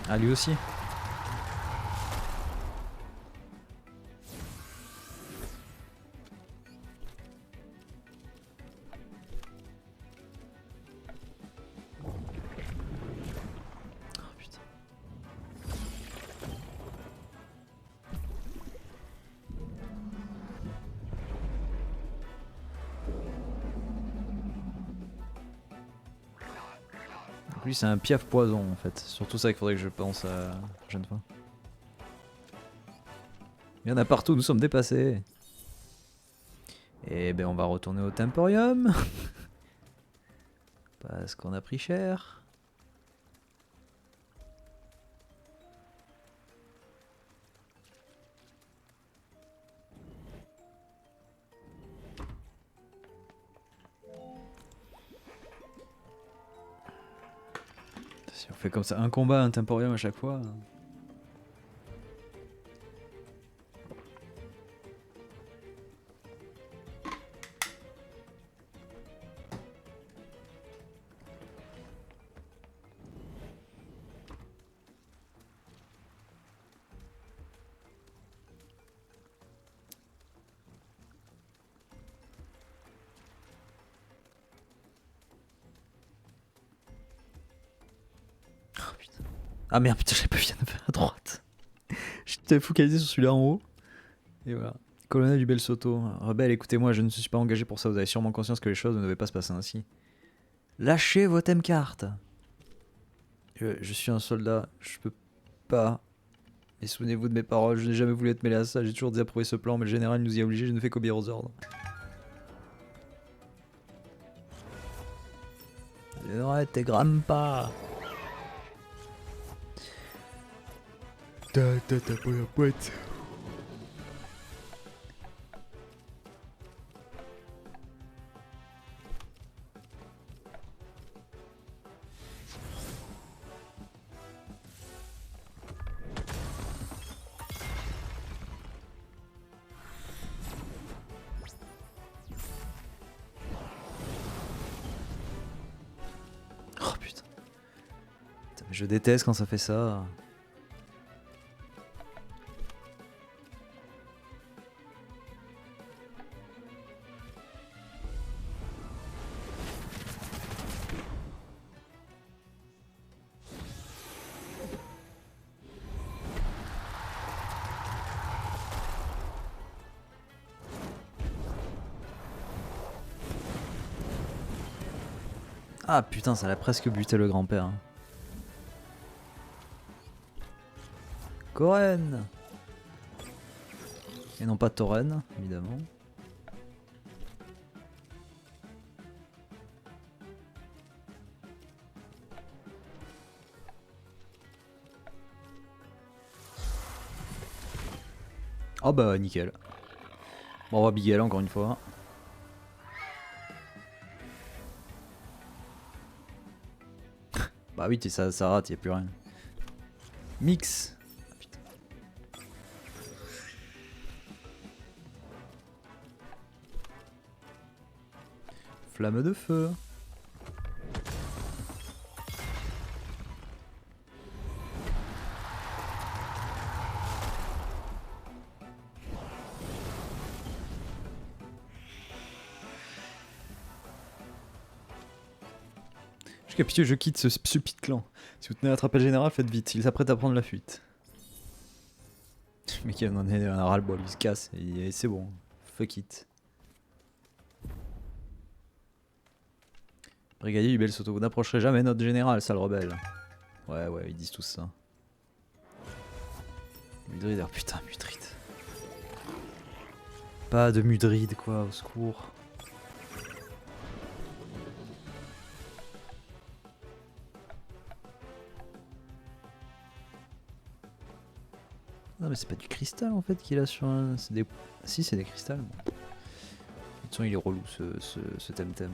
Ah lui aussi. Lui c'est un piaf poison en fait. Surtout ça qu'il faudrait que je pense à la prochaine fois. Il y en a partout, nous sommes dépassés. Et ben on va retourner au Temporium. Parce qu'on a pris cher. Si on fait comme ça, un combat, un Temporium à chaque fois. Oh putain. Ah merde, putain, j'avais pas vu à droite. J'étais focalisé sur celui-là en haut. Et voilà. Colonel du Bel Soto. Rebelle, écoutez-moi, je ne suis pas engagé pour ça. Vous avez sûrement conscience que les choses ne devaient pas se passer ainsi. Lâchez vos thèmes cartes. Je suis un soldat. Je peux pas. Et souvenez-vous de mes paroles. Je n'ai jamais voulu être mêlé à ça. J'ai toujours désapprouvé ce plan, mais le général nous y a obligés. Je ne fais qu'obéir aux ordres. Général, t'es grandpa. T'as pas la boîte. Oh putain. Putain, mais je déteste quand ça fait ça. Ah putain, ça l'a presque buté le grand-père. Hein. Koren. Et non pas Tauren, évidemment. Oh bah nickel. Bon, on va Bigel encore une fois. Bah oui, ça rate, y'a plus rien. Mix. Ah, putain. Flamme de feu. Je capitule, je quitte ce stupide clan. Si vous tenez à attraper le général, faites vite. Il s'apprête à prendre la fuite. Le mec, il en est un ras-le-bol, il se casse. Et c'est bon. Fuck it. Brigadier du Bel Soto, vous n'approcherez jamais notre général, sale rebelle. Ouais, ils disent tous ça. Mudride, oh putain, Mudride. Pas de Mudride, quoi, au secours. Non mais c'est pas du cristal en fait qu'il a sur un... Des... Si c'est des cristals. Bon. De toute façon il est relou ce Temtem.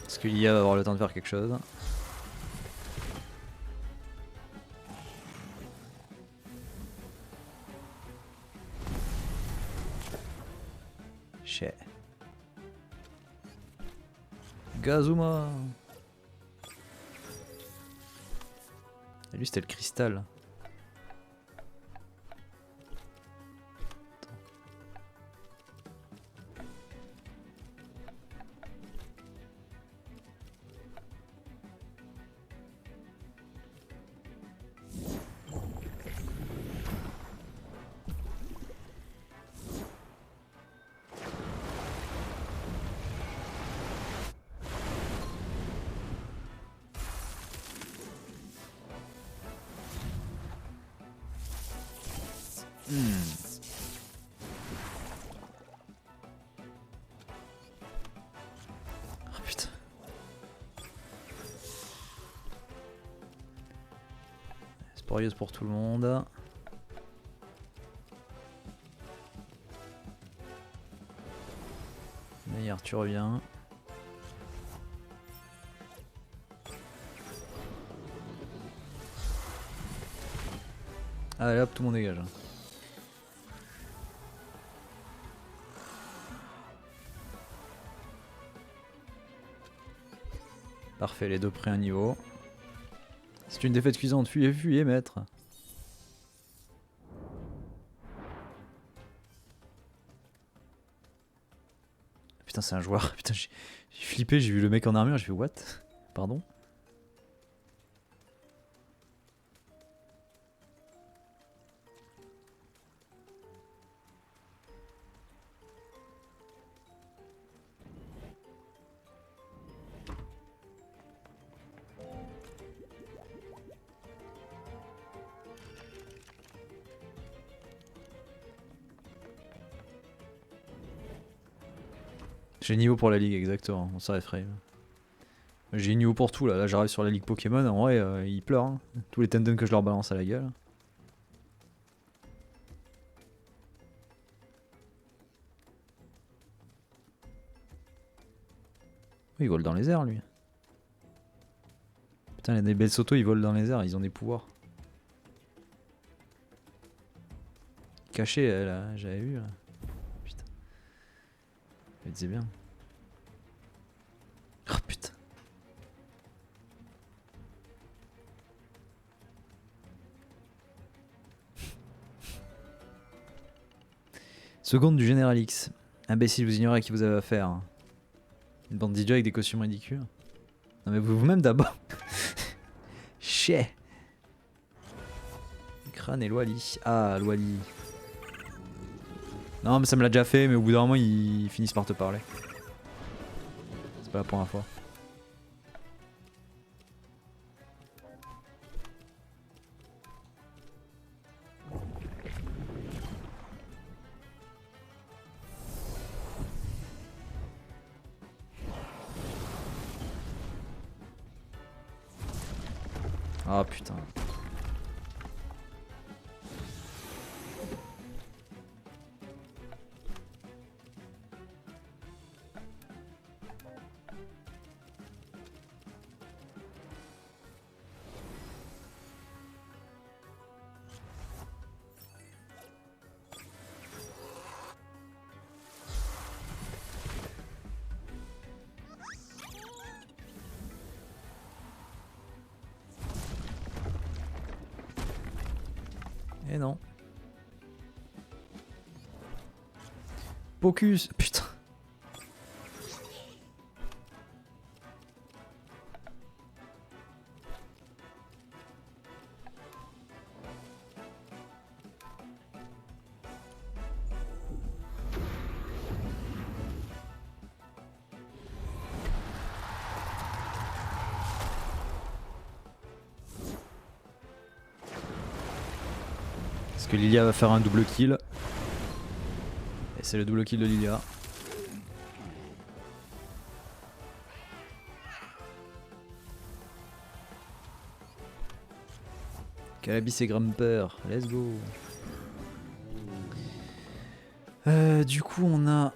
Est-ce que l'IA va avoir le temps de faire quelque chose? Kazuma. Et lui c'était le cristal. Oh putain. Sporieuse pour tout le monde. D'ailleurs, tu reviens. Allez hop, tout le monde dégage. Parfait, les deux près un niveau. C'est une défaite cuisante, fuyez, fuyez, maître. Putain, c'est un joueur. Putain, j'ai flippé, j'ai vu le mec en armure, j'ai fait what? Pardon? J'ai niveau pour la ligue, exactement, on s'arrête frame. J'ai niveau pour tout là, j'arrive sur la ligue Pokémon, en vrai ils pleurent, hein. Tous les tendons que je leur balance à la gueule. Il vole dans les airs lui. Putain, les belles Soto ils volent dans les airs, ils ont des pouvoirs. Caché là, j'avais vu là. Putain. Elle disait bien. Oh putain. Seconde du Général X. Imbécile, vous ignorez à qui vous avez affaire. Une bande DJ avec des costumes ridicules. Non mais vous-même d'abord. Chier. Crâne et Loali. Ah, Loali. Non mais ça me l'a déjà fait, mais au bout d'un moment ils finissent par te parler. C'est pas la première fois. Ah putain. Et non. Pocus. Putain. Parce que Lilia va faire un double kill. Et c'est le double kill de Lilia. Calabis et Grumper, let's go. Du coup on a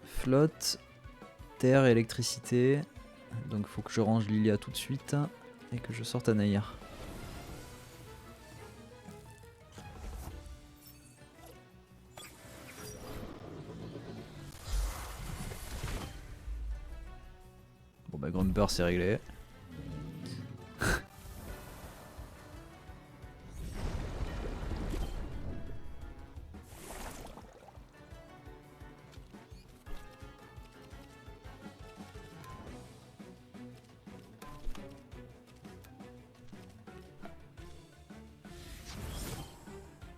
flotte, terre et électricité. Donc faut que je range Lilia tout de suite et que je sorte Anaïr. bah Grumper c'est réglé.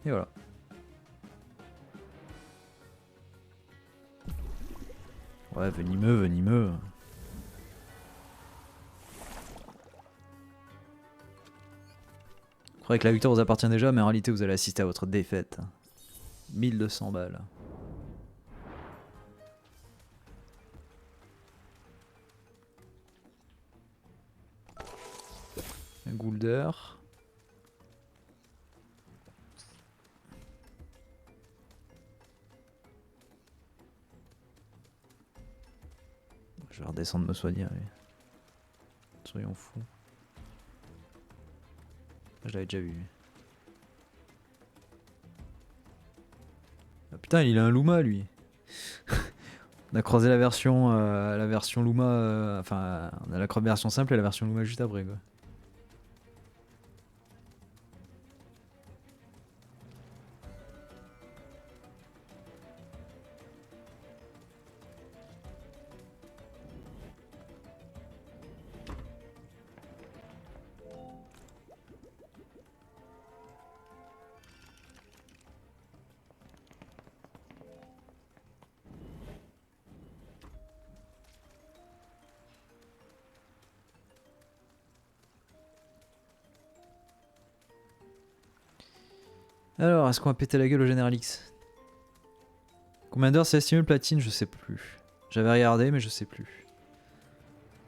Et voilà. Ouais, venimeux, venimeux. Je croyais que la victoire vous appartient déjà, mais en réalité vous allez assister à votre défaite. 1200 balles. Un Goulder. Je vais redescendre me soigner, allez. Soyons fous. Je l'avais déjà vu. Ah putain, il a un Luma lui. On a croisé la version Luma, enfin on a la version simple et la version Luma juste après quoi. Alors, est-ce qu'on va péter la gueule au Général X? Combien d'heures c'est estimé le platine? Je sais plus. J'avais regardé mais je sais plus.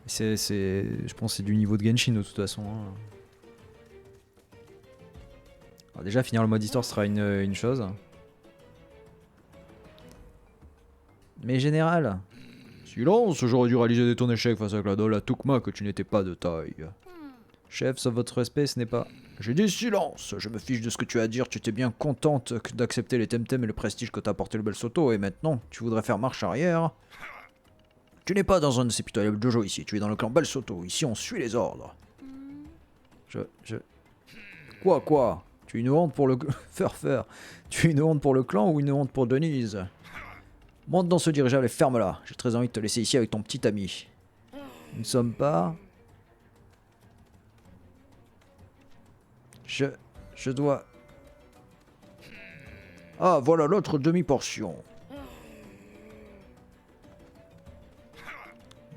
Je pense que c'est du niveau de Genshin de toute façon. Hein. Alors déjà finir le mode histoire sera une chose. Mais Général, silence, j'aurais dû réaliser ton échec face à Clado, la Toukma que tu n'étais pas de taille. Chef, sauf votre respect, ce n'est pas... J'ai dit silence, je me fiche de ce que tu as à dire, tu étais bien contente d'accepter les temtem et le prestige que t'a apporté le bel Soto, et maintenant, tu voudrais faire marche arrière. Tu n'es pas dans un de ces pitoyables dojo ici, tu es dans le clan Bel Soto, ici on suit les ordres. Quoi? Tu es une honte pour le... Faire. Tu es une honte pour le clan ou une honte pour Denise? Monte dans ce dirigeable et ferme-la, j'ai très envie de te laisser ici avec ton petit ami. Nous ne sommes pas... Je dois... Ah, voilà l'autre demi-portion.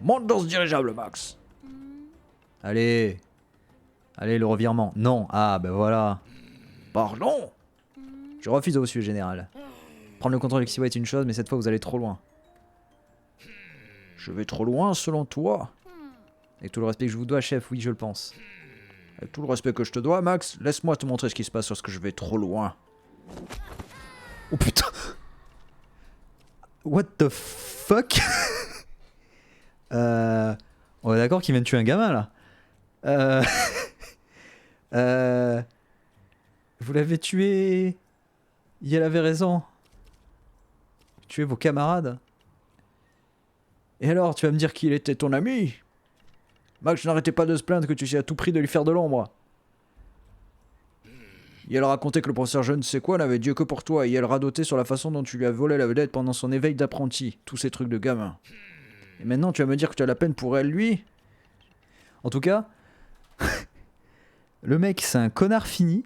Monte dans ce dirigeable, Max. Allez. Allez, le revirement. Non. Ah, ben voilà. Pardon? Je refuse au sujet général. Prendre le contrôle de Xiwa est une chose, mais cette fois vous allez trop loin. Je vais trop loin, selon toi? Avec tout le respect que je vous dois, chef, oui, je le pense. Avec tout le respect que je te dois, Max, laisse-moi te montrer ce qui se passe lorsque je vais trop loin. Oh putain! What the fuck? On est d'accord qu'il vient de tuer un gamin là. Vous l'avez tué. Il avait raison. Tuer vos camarades. Et alors, tu vas me dire qu'il était ton ami? Max n'arrêtait pas de se plaindre que tu essayais à tout prix de lui faire de l'ombre. Et elle racontait que le professeur je ne sais quoi n'avait Dieu que pour toi, et elle radotait sur la façon dont tu lui as volé la vedette pendant son éveil d'apprenti. Tous ces trucs de gamin. Et maintenant tu vas me dire que tu as la peine pour elle, lui? En tout cas, le mec c'est un connard fini.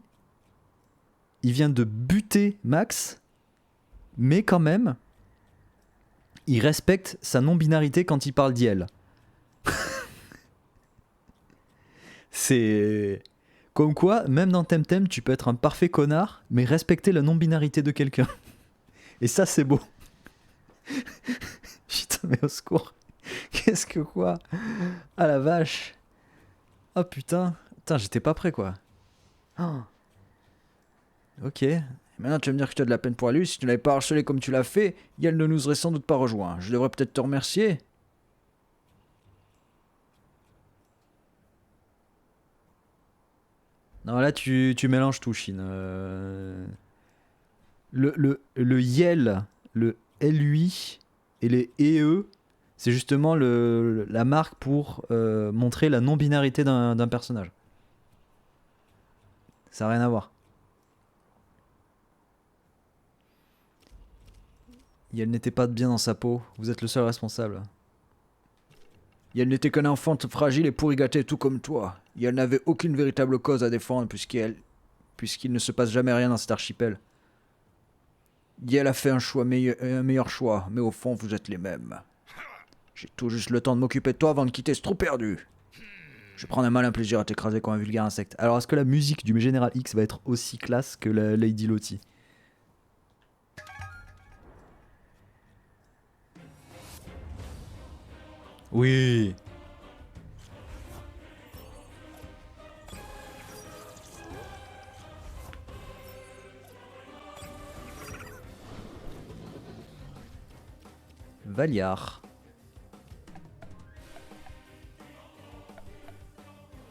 Il vient de buter Max, mais quand même, il respecte sa non-binarité quand il parle d'elle. C'est... Comme quoi, même dans Temtem, tu peux être un parfait connard, mais respecter la non-binarité de quelqu'un. Et ça, c'est beau. Putain, mais au secours. Qu'est-ce que quoi? Ah la vache. Oh putain. Putain, j'étais pas prêt, quoi. Oh. Ok. Et maintenant, tu vas me dire que tu as de la peine pour lui. Si tu l'avais pas harcelé comme tu l'as fait, Yel ne nous aurait sans doute pas rejoint. Je devrais peut-être te remercier. Non, là, tu mélanges tout, Chine. Le Yel, le LUI et les EE, C'est justement la marque pour montrer la non-binarité d'un personnage. Ça n'a rien à voir. Et elle n'était pas bien dans sa peau. Vous êtes le seul responsable. Et elle n'était qu'un enfant fragile et pourri gâté tout comme toi. Et elle n'avait aucune véritable cause à défendre puisqu'il ne se passe jamais rien dans cet archipel. Et elle a fait un meilleur choix, mais au fond vous êtes les mêmes. J'ai tout juste le temps de m'occuper de toi avant de quitter ce trou perdu. Je prends un malin plaisir à t'écraser comme un vulgaire insecte. Alors est-ce que la musique du Général X va être aussi classe que la Lady Lottie? Oui. Valiard.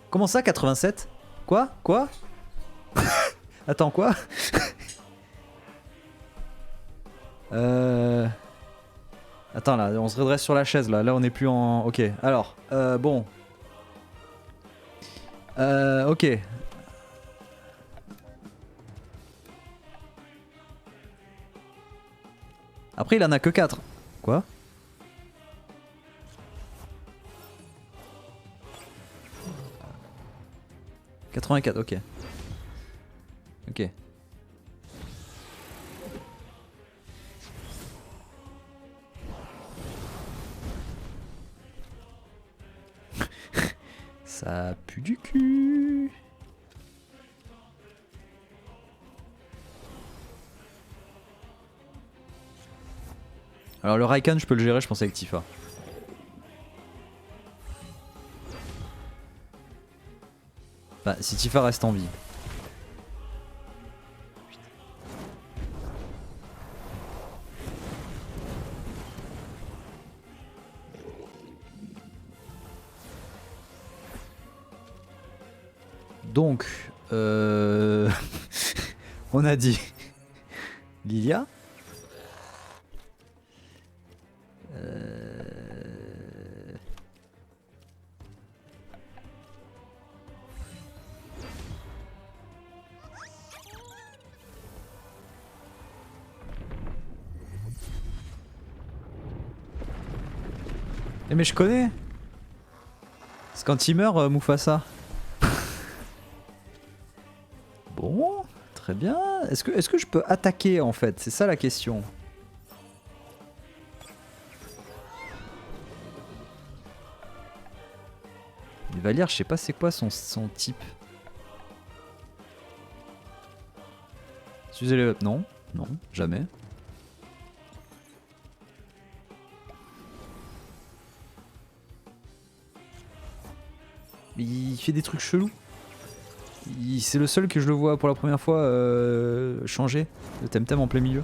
Comment ça 87? Quoi? Attends, quoi? Attends là, on se redresse sur la chaise là. Là on est plus en... Ok, alors, bon. Ok. Après il en a que 4. Quoi? « 84, ok. Ok. Ça pue du cul. Alors le Raikhan je peux le gérer je pense avec Tifa. Bah si Tifa reste en vie. Donc, on a dit Lilia. Mais je connais. C'est quand il meurt, Mufasa. Bon, très bien. Est-ce que je peux attaquer en fait? C'est ça la question. Le Valier, je sais pas c'est quoi son type. Utilisez-le up. Non, non, jamais. Il fait des trucs chelous. C'est le seul que je le vois pour la première fois changer le Temtem en plein milieu.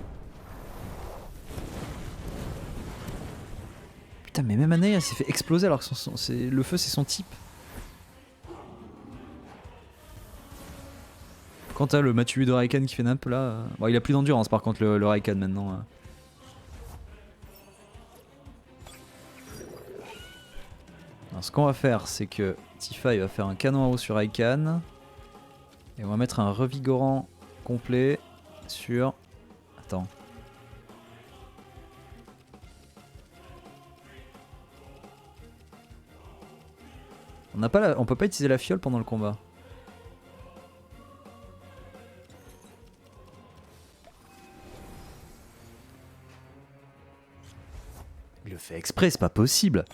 Putain, mais même Anaï elle s'est fait exploser alors que le feu c'est son type. Quant à le Mathieu de Raikhan qui fait nimp là. Bon, il a plus d'endurance par contre le Raikhan maintenant. Alors, ce qu'on va faire, c'est que Tifa il va faire un canon à eau sur Raikhan. Et on va mettre un revigorant complet sur... Attends. On peut pas utiliser la fiole pendant le combat. Il le fait exprès, c'est pas possible.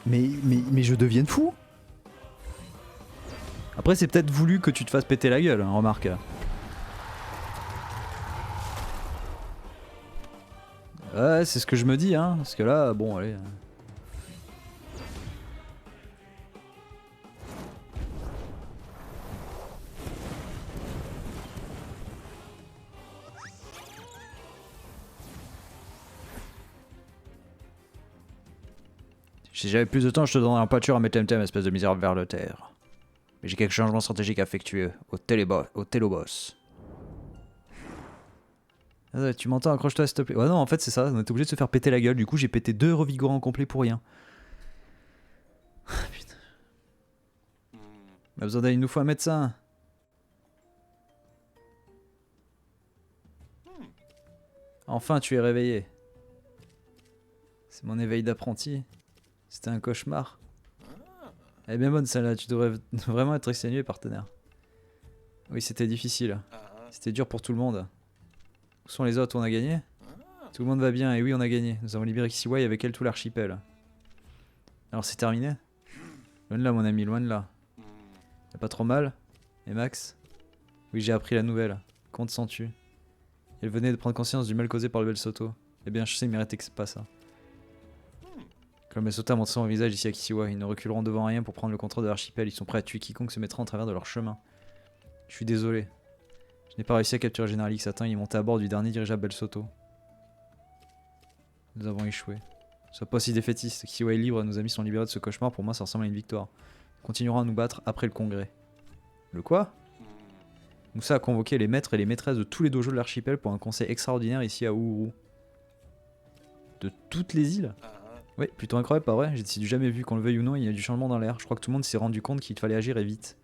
Mais je devienne fou. Après c'est peut-être voulu que tu te fasses péter la gueule, hein, remarque. Ouais c'est ce que je me dis hein, parce que là bon allez. Si j'avais plus de temps, je te donnerais un pâture à mes temtem, espèce de misérable vers le terre. Mais j'ai quelques changements stratégiques à effectuer au téloboss. Ah, tu m'entends, accroche-toi s'il te plaît. Ouais non, en fait c'est ça, on était obligé de se faire péter la gueule. Du coup j'ai pété 2 revigorants complets pour rien. Putain. On a besoin d'aller, il nous faut un médecin. Enfin tu es réveillé. C'est mon éveil d'apprenti. C'était un cauchemar. Elle est bien bonne celle-là, tu devrais vraiment être exténué partenaire. Oui c'était difficile. C'était dur pour tout le monde. Où sont les autres? On a gagné? Tout le monde va bien, et oui on a gagné. Nous avons libéré Kissiwai et avec elle tout l'archipel. Alors c'est terminé? Loin de là mon ami, loin de là. T'as pas trop mal? Et Max? Oui j'ai appris la nouvelle. Comment te sens-tu? Elle venait de prendre conscience du mal causé par le bel Soto. Eh bien je sais, il méritait pas ça. Quand le Sota montre son visage ici à Kissiwai, ils ne reculeront devant rien pour prendre le contrôle de l'archipel. Ils sont prêts à tuer quiconque se mettra en travers de leur chemin. Je suis désolé. Je n'ai pas réussi à capturer le général X-Satin, il est monté à bord du dernier dirigeable Bel Soto. Nous avons échoué. Sois pas si défaitiste, Kissiwai est libre, nos amis sont libérés de ce cauchemar, pour moi ça ressemble à une victoire. Nous continuerons à nous battre après le congrès. Le quoi? Moussa a convoqué les maîtres et les maîtresses de tous les dojos de l'archipel pour un conseil extraordinaire ici à Uhuru. De toutes les îles? Oui, plutôt incroyable, pas vrai? J'ai du jamais vu, qu'on le veuille ou non, il y a du changement dans l'air. Je crois que tout le monde s'est rendu compte qu'il fallait agir et vite.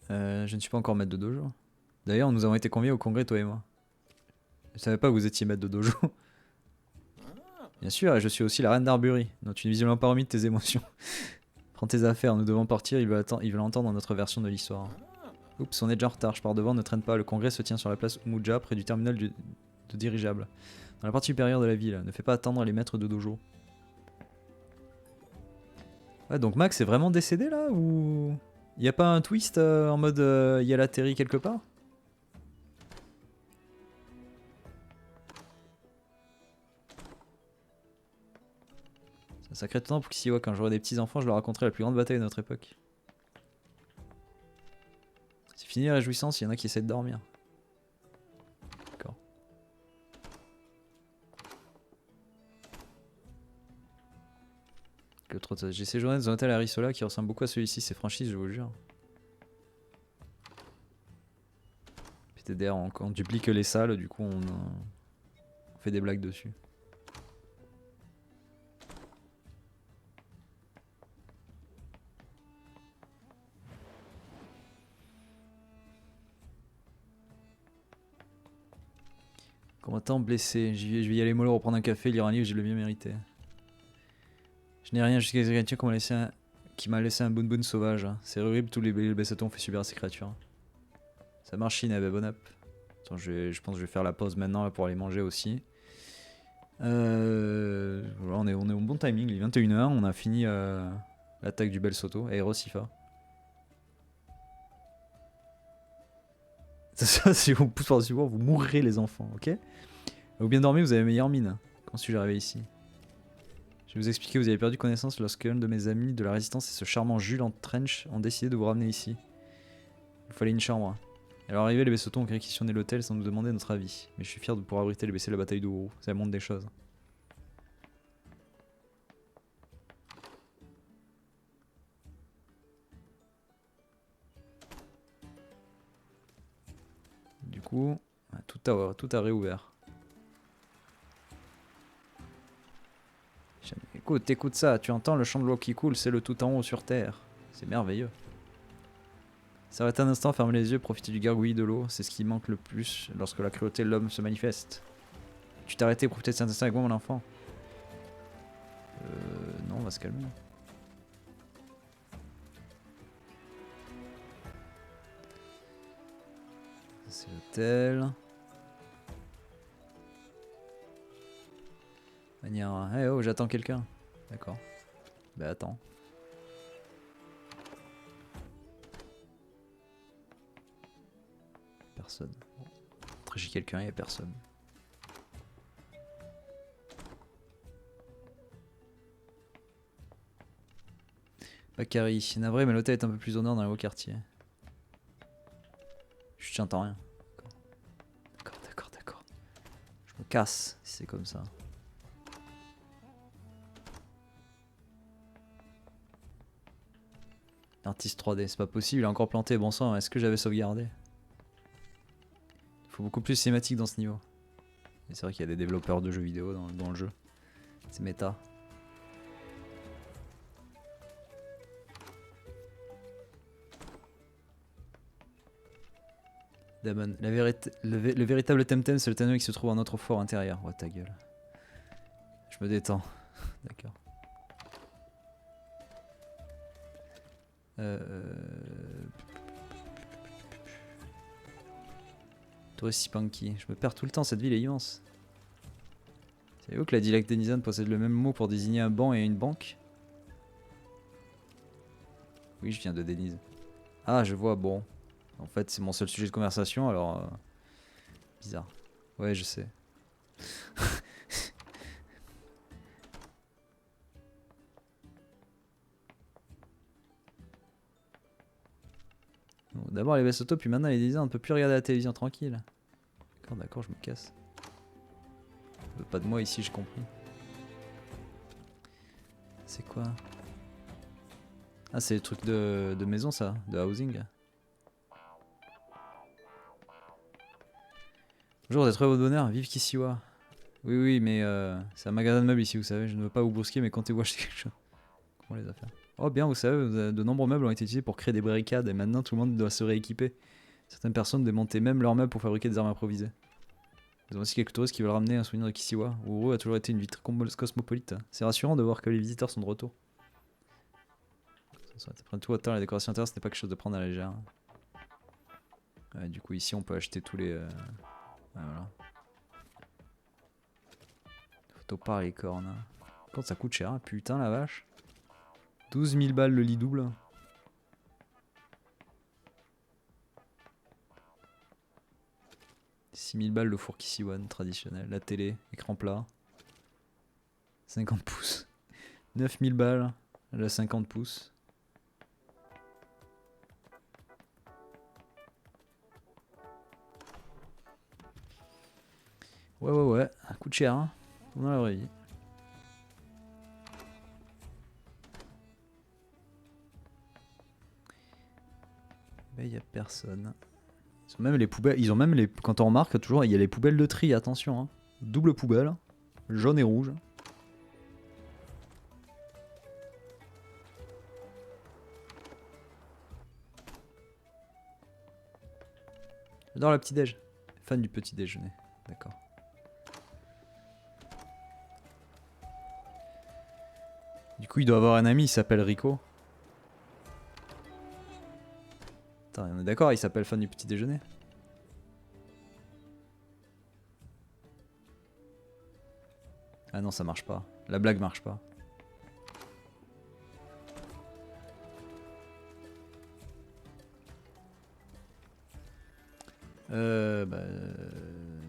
Je ne suis pas encore maître de dojo. D'ailleurs, nous avons été conviés au congrès, toi et moi. Je savais pas que vous étiez maître de dojo. Bien sûr, et je suis aussi la reine d'Arbury, dont tu n'es visiblement pas remis de tes émotions. Prends tes affaires, nous devons partir, ils veulent entendre notre version de l'histoire. Oups, on est déjà en retard, je pars devant, ne traîne pas, le congrès se tient sur la place Umuja, près du terminal de dirigeable. Dans la partie supérieure de la ville, ne fais pas attendre les maîtres de dojo. Ouais, donc Max est vraiment décédé là, ou... Y a pas un twist en mode y a l'atterri quelque part? C'est un sacré temps pour qu'ici, ouais, quand j'aurai des petits enfants, je leur raconterai la plus grande bataille de notre époque. C'est fini la réjouissance, il y en a qui essaient de dormir. D'accord. J'ai séjourné dans un hôtel à Rissola qui ressemble beaucoup à celui-ci, c'est franchise, je vous jure. PTDR, on duplique les salles, du coup on fait des blagues dessus. Combattant blessé, je vais y aller mollo reprendre un café, lire un livre, j'ai le bien mérité. Je n'ai rien jusqu'à quelqu'un qui m'a laissé un boun sauvage. C'est horrible, tous les Bessaton ont fait subir à ces créatures. Ça marche, Shinab, bon up. Attends, je pense que je vais faire la pause maintenant là, pour aller manger aussi. Voilà, on est au bon timing, il est 21 h, on a fini l'attaque du Bel Soto, Aerosifa. Ça, si on pousse par-dessus bord, vous mourrez les enfants, ok? Vous bien dormi, vous avez meilleure mine. Quand suis-je arrivé ici? Je vais vous expliquer, vous avez perdu connaissance lorsque l'un de mes amis de la résistance et ce charmant Jules en trench ont décidé de vous ramener ici. Il fallait une chambre. Alors arrivé, les Bessotons ont réquisitionné l'hôtel sans nous demander notre avis. Mais je suis fier de pouvoir abriter les BC de la bataille d'Ouro. Ça montre des choses. Du coup, tout a réouvert. Écoute ça, tu entends le chant de l'eau qui coule, c'est le tout en haut sur terre. C'est merveilleux. S'arrêter un instant, fermer les yeux, profiter du gargouillis de l'eau, c'est ce qui manque le plus lorsque la cruauté de l'homme se manifeste. Tu t'es arrêté pour profiter de cet instant avec moi, mon enfant? Non, on va se calmer. C'est l'hôtel. Manière. Eh oh, j'attends quelqu'un. D'accord. Bah attends. Personne. Après j'ai quelqu'un, il n'y a personne. Bakary, navré, mais l'hôtel est un peu plus au nord dans le haut quartier. Je t'entends rien. D'accord. Je me casse si c'est comme ça. Artiste 3D, c'est pas possible, il a encore planté, bon sang, est-ce que j'avais sauvegardé? Il faut beaucoup plus de cinématiques dans ce niveau. Et c'est vrai qu'il y a des développeurs de jeux vidéo dans le jeu. C'est méta. Damon. Le véritable Temtem, c'est le Temtem qui se trouve en notre fort intérieur. Oh ta gueule. Je me détends. D'accord. Tourist Punky. Je me perds tout le temps, cette ville est immense. Savez-vous que la dialecte dénisane possède le même mot pour désigner un banc et une banque? Oui, je viens de Denise. Ah, je vois, bon. En fait, c'est mon seul sujet de conversation, alors... bizarre. Ouais, je sais. Bon, d'abord les baisses auto, puis maintenant les Denizans, on ne peut plus regarder la télévision tranquille. D'accord, je me casse. Pas de moi ici, j'ai compris. C'est quoi? Ah, c'est le truc de maison, ça, de housing. Bonjour, d'être votre bonheur, vive Kisiwa. Oui, oui, mais c'est un magasin de meubles ici, vous savez. Je ne veux pas vous brusquer, mais comptez-vous acheter quelque chose. Comment les affaires? Oh, bien, vous savez, de nombreux meubles ont été utilisés pour créer des barricades, et maintenant tout le monde doit se rééquiper. Certaines personnes démontaient même leurs meubles pour fabriquer des armes improvisées. Nous avons aussi quelques touristes qui veulent ramener un souvenir de Kisiwa. Uru a toujours été une ville très cosmopolite. C'est rassurant de voir que les visiteurs sont de retour. Après tout, attends, la décoration intérieure, ce n'est pas quelque chose de prendre à la légère. Ouais, du coup, ici, on peut acheter tous les... ouais, voilà. Photo par les cornes. Quand ça coûte cher, hein. Putain la vache. 12 000 balles le lit double. « 6 000 balles le four Kisiwan traditionnel. La télé, écran plat. 50 pouces. 9 000 balles la 50 pouces. Ouais. Ça coûte cher, hein. Dans la vraie vie. Ben, il n'y a personne. Ils ont même les poubelles. Ils ont même les. Quand on remarque, toujours, il y a les poubelles de tri, attention. Hein. Double poubelle. Jaune et rouge. J'adore la petit-déj. Fan du petit déjeuner. D'accord. Du coup, il doit avoir un ami, il s'appelle Rico. Attends, on est d'accord, il s'appelle fan du petit déjeuner. Ah non, ça marche pas. La blague marche pas.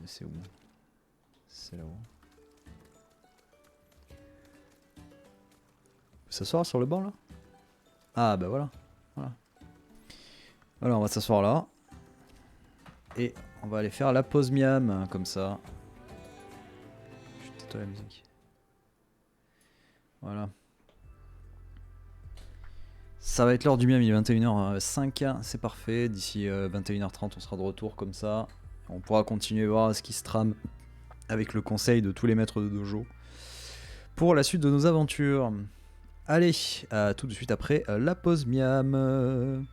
C'est où? C'est là-haut. S'asseoir sur le banc là? Ah bah voilà. Voilà, on va s'asseoir là. Et on va aller faire la pause miam, comme ça. Je tais-toi la musique. Voilà. Ça va être l'heure du miam, il est 21h05, c'est parfait. D'ici 21h30, on sera de retour comme ça. On pourra continuer à voir ce qui se trame avec le conseil de tous les maîtres de dojo pour la suite de nos aventures. Allez, à tout de suite après la pause miam.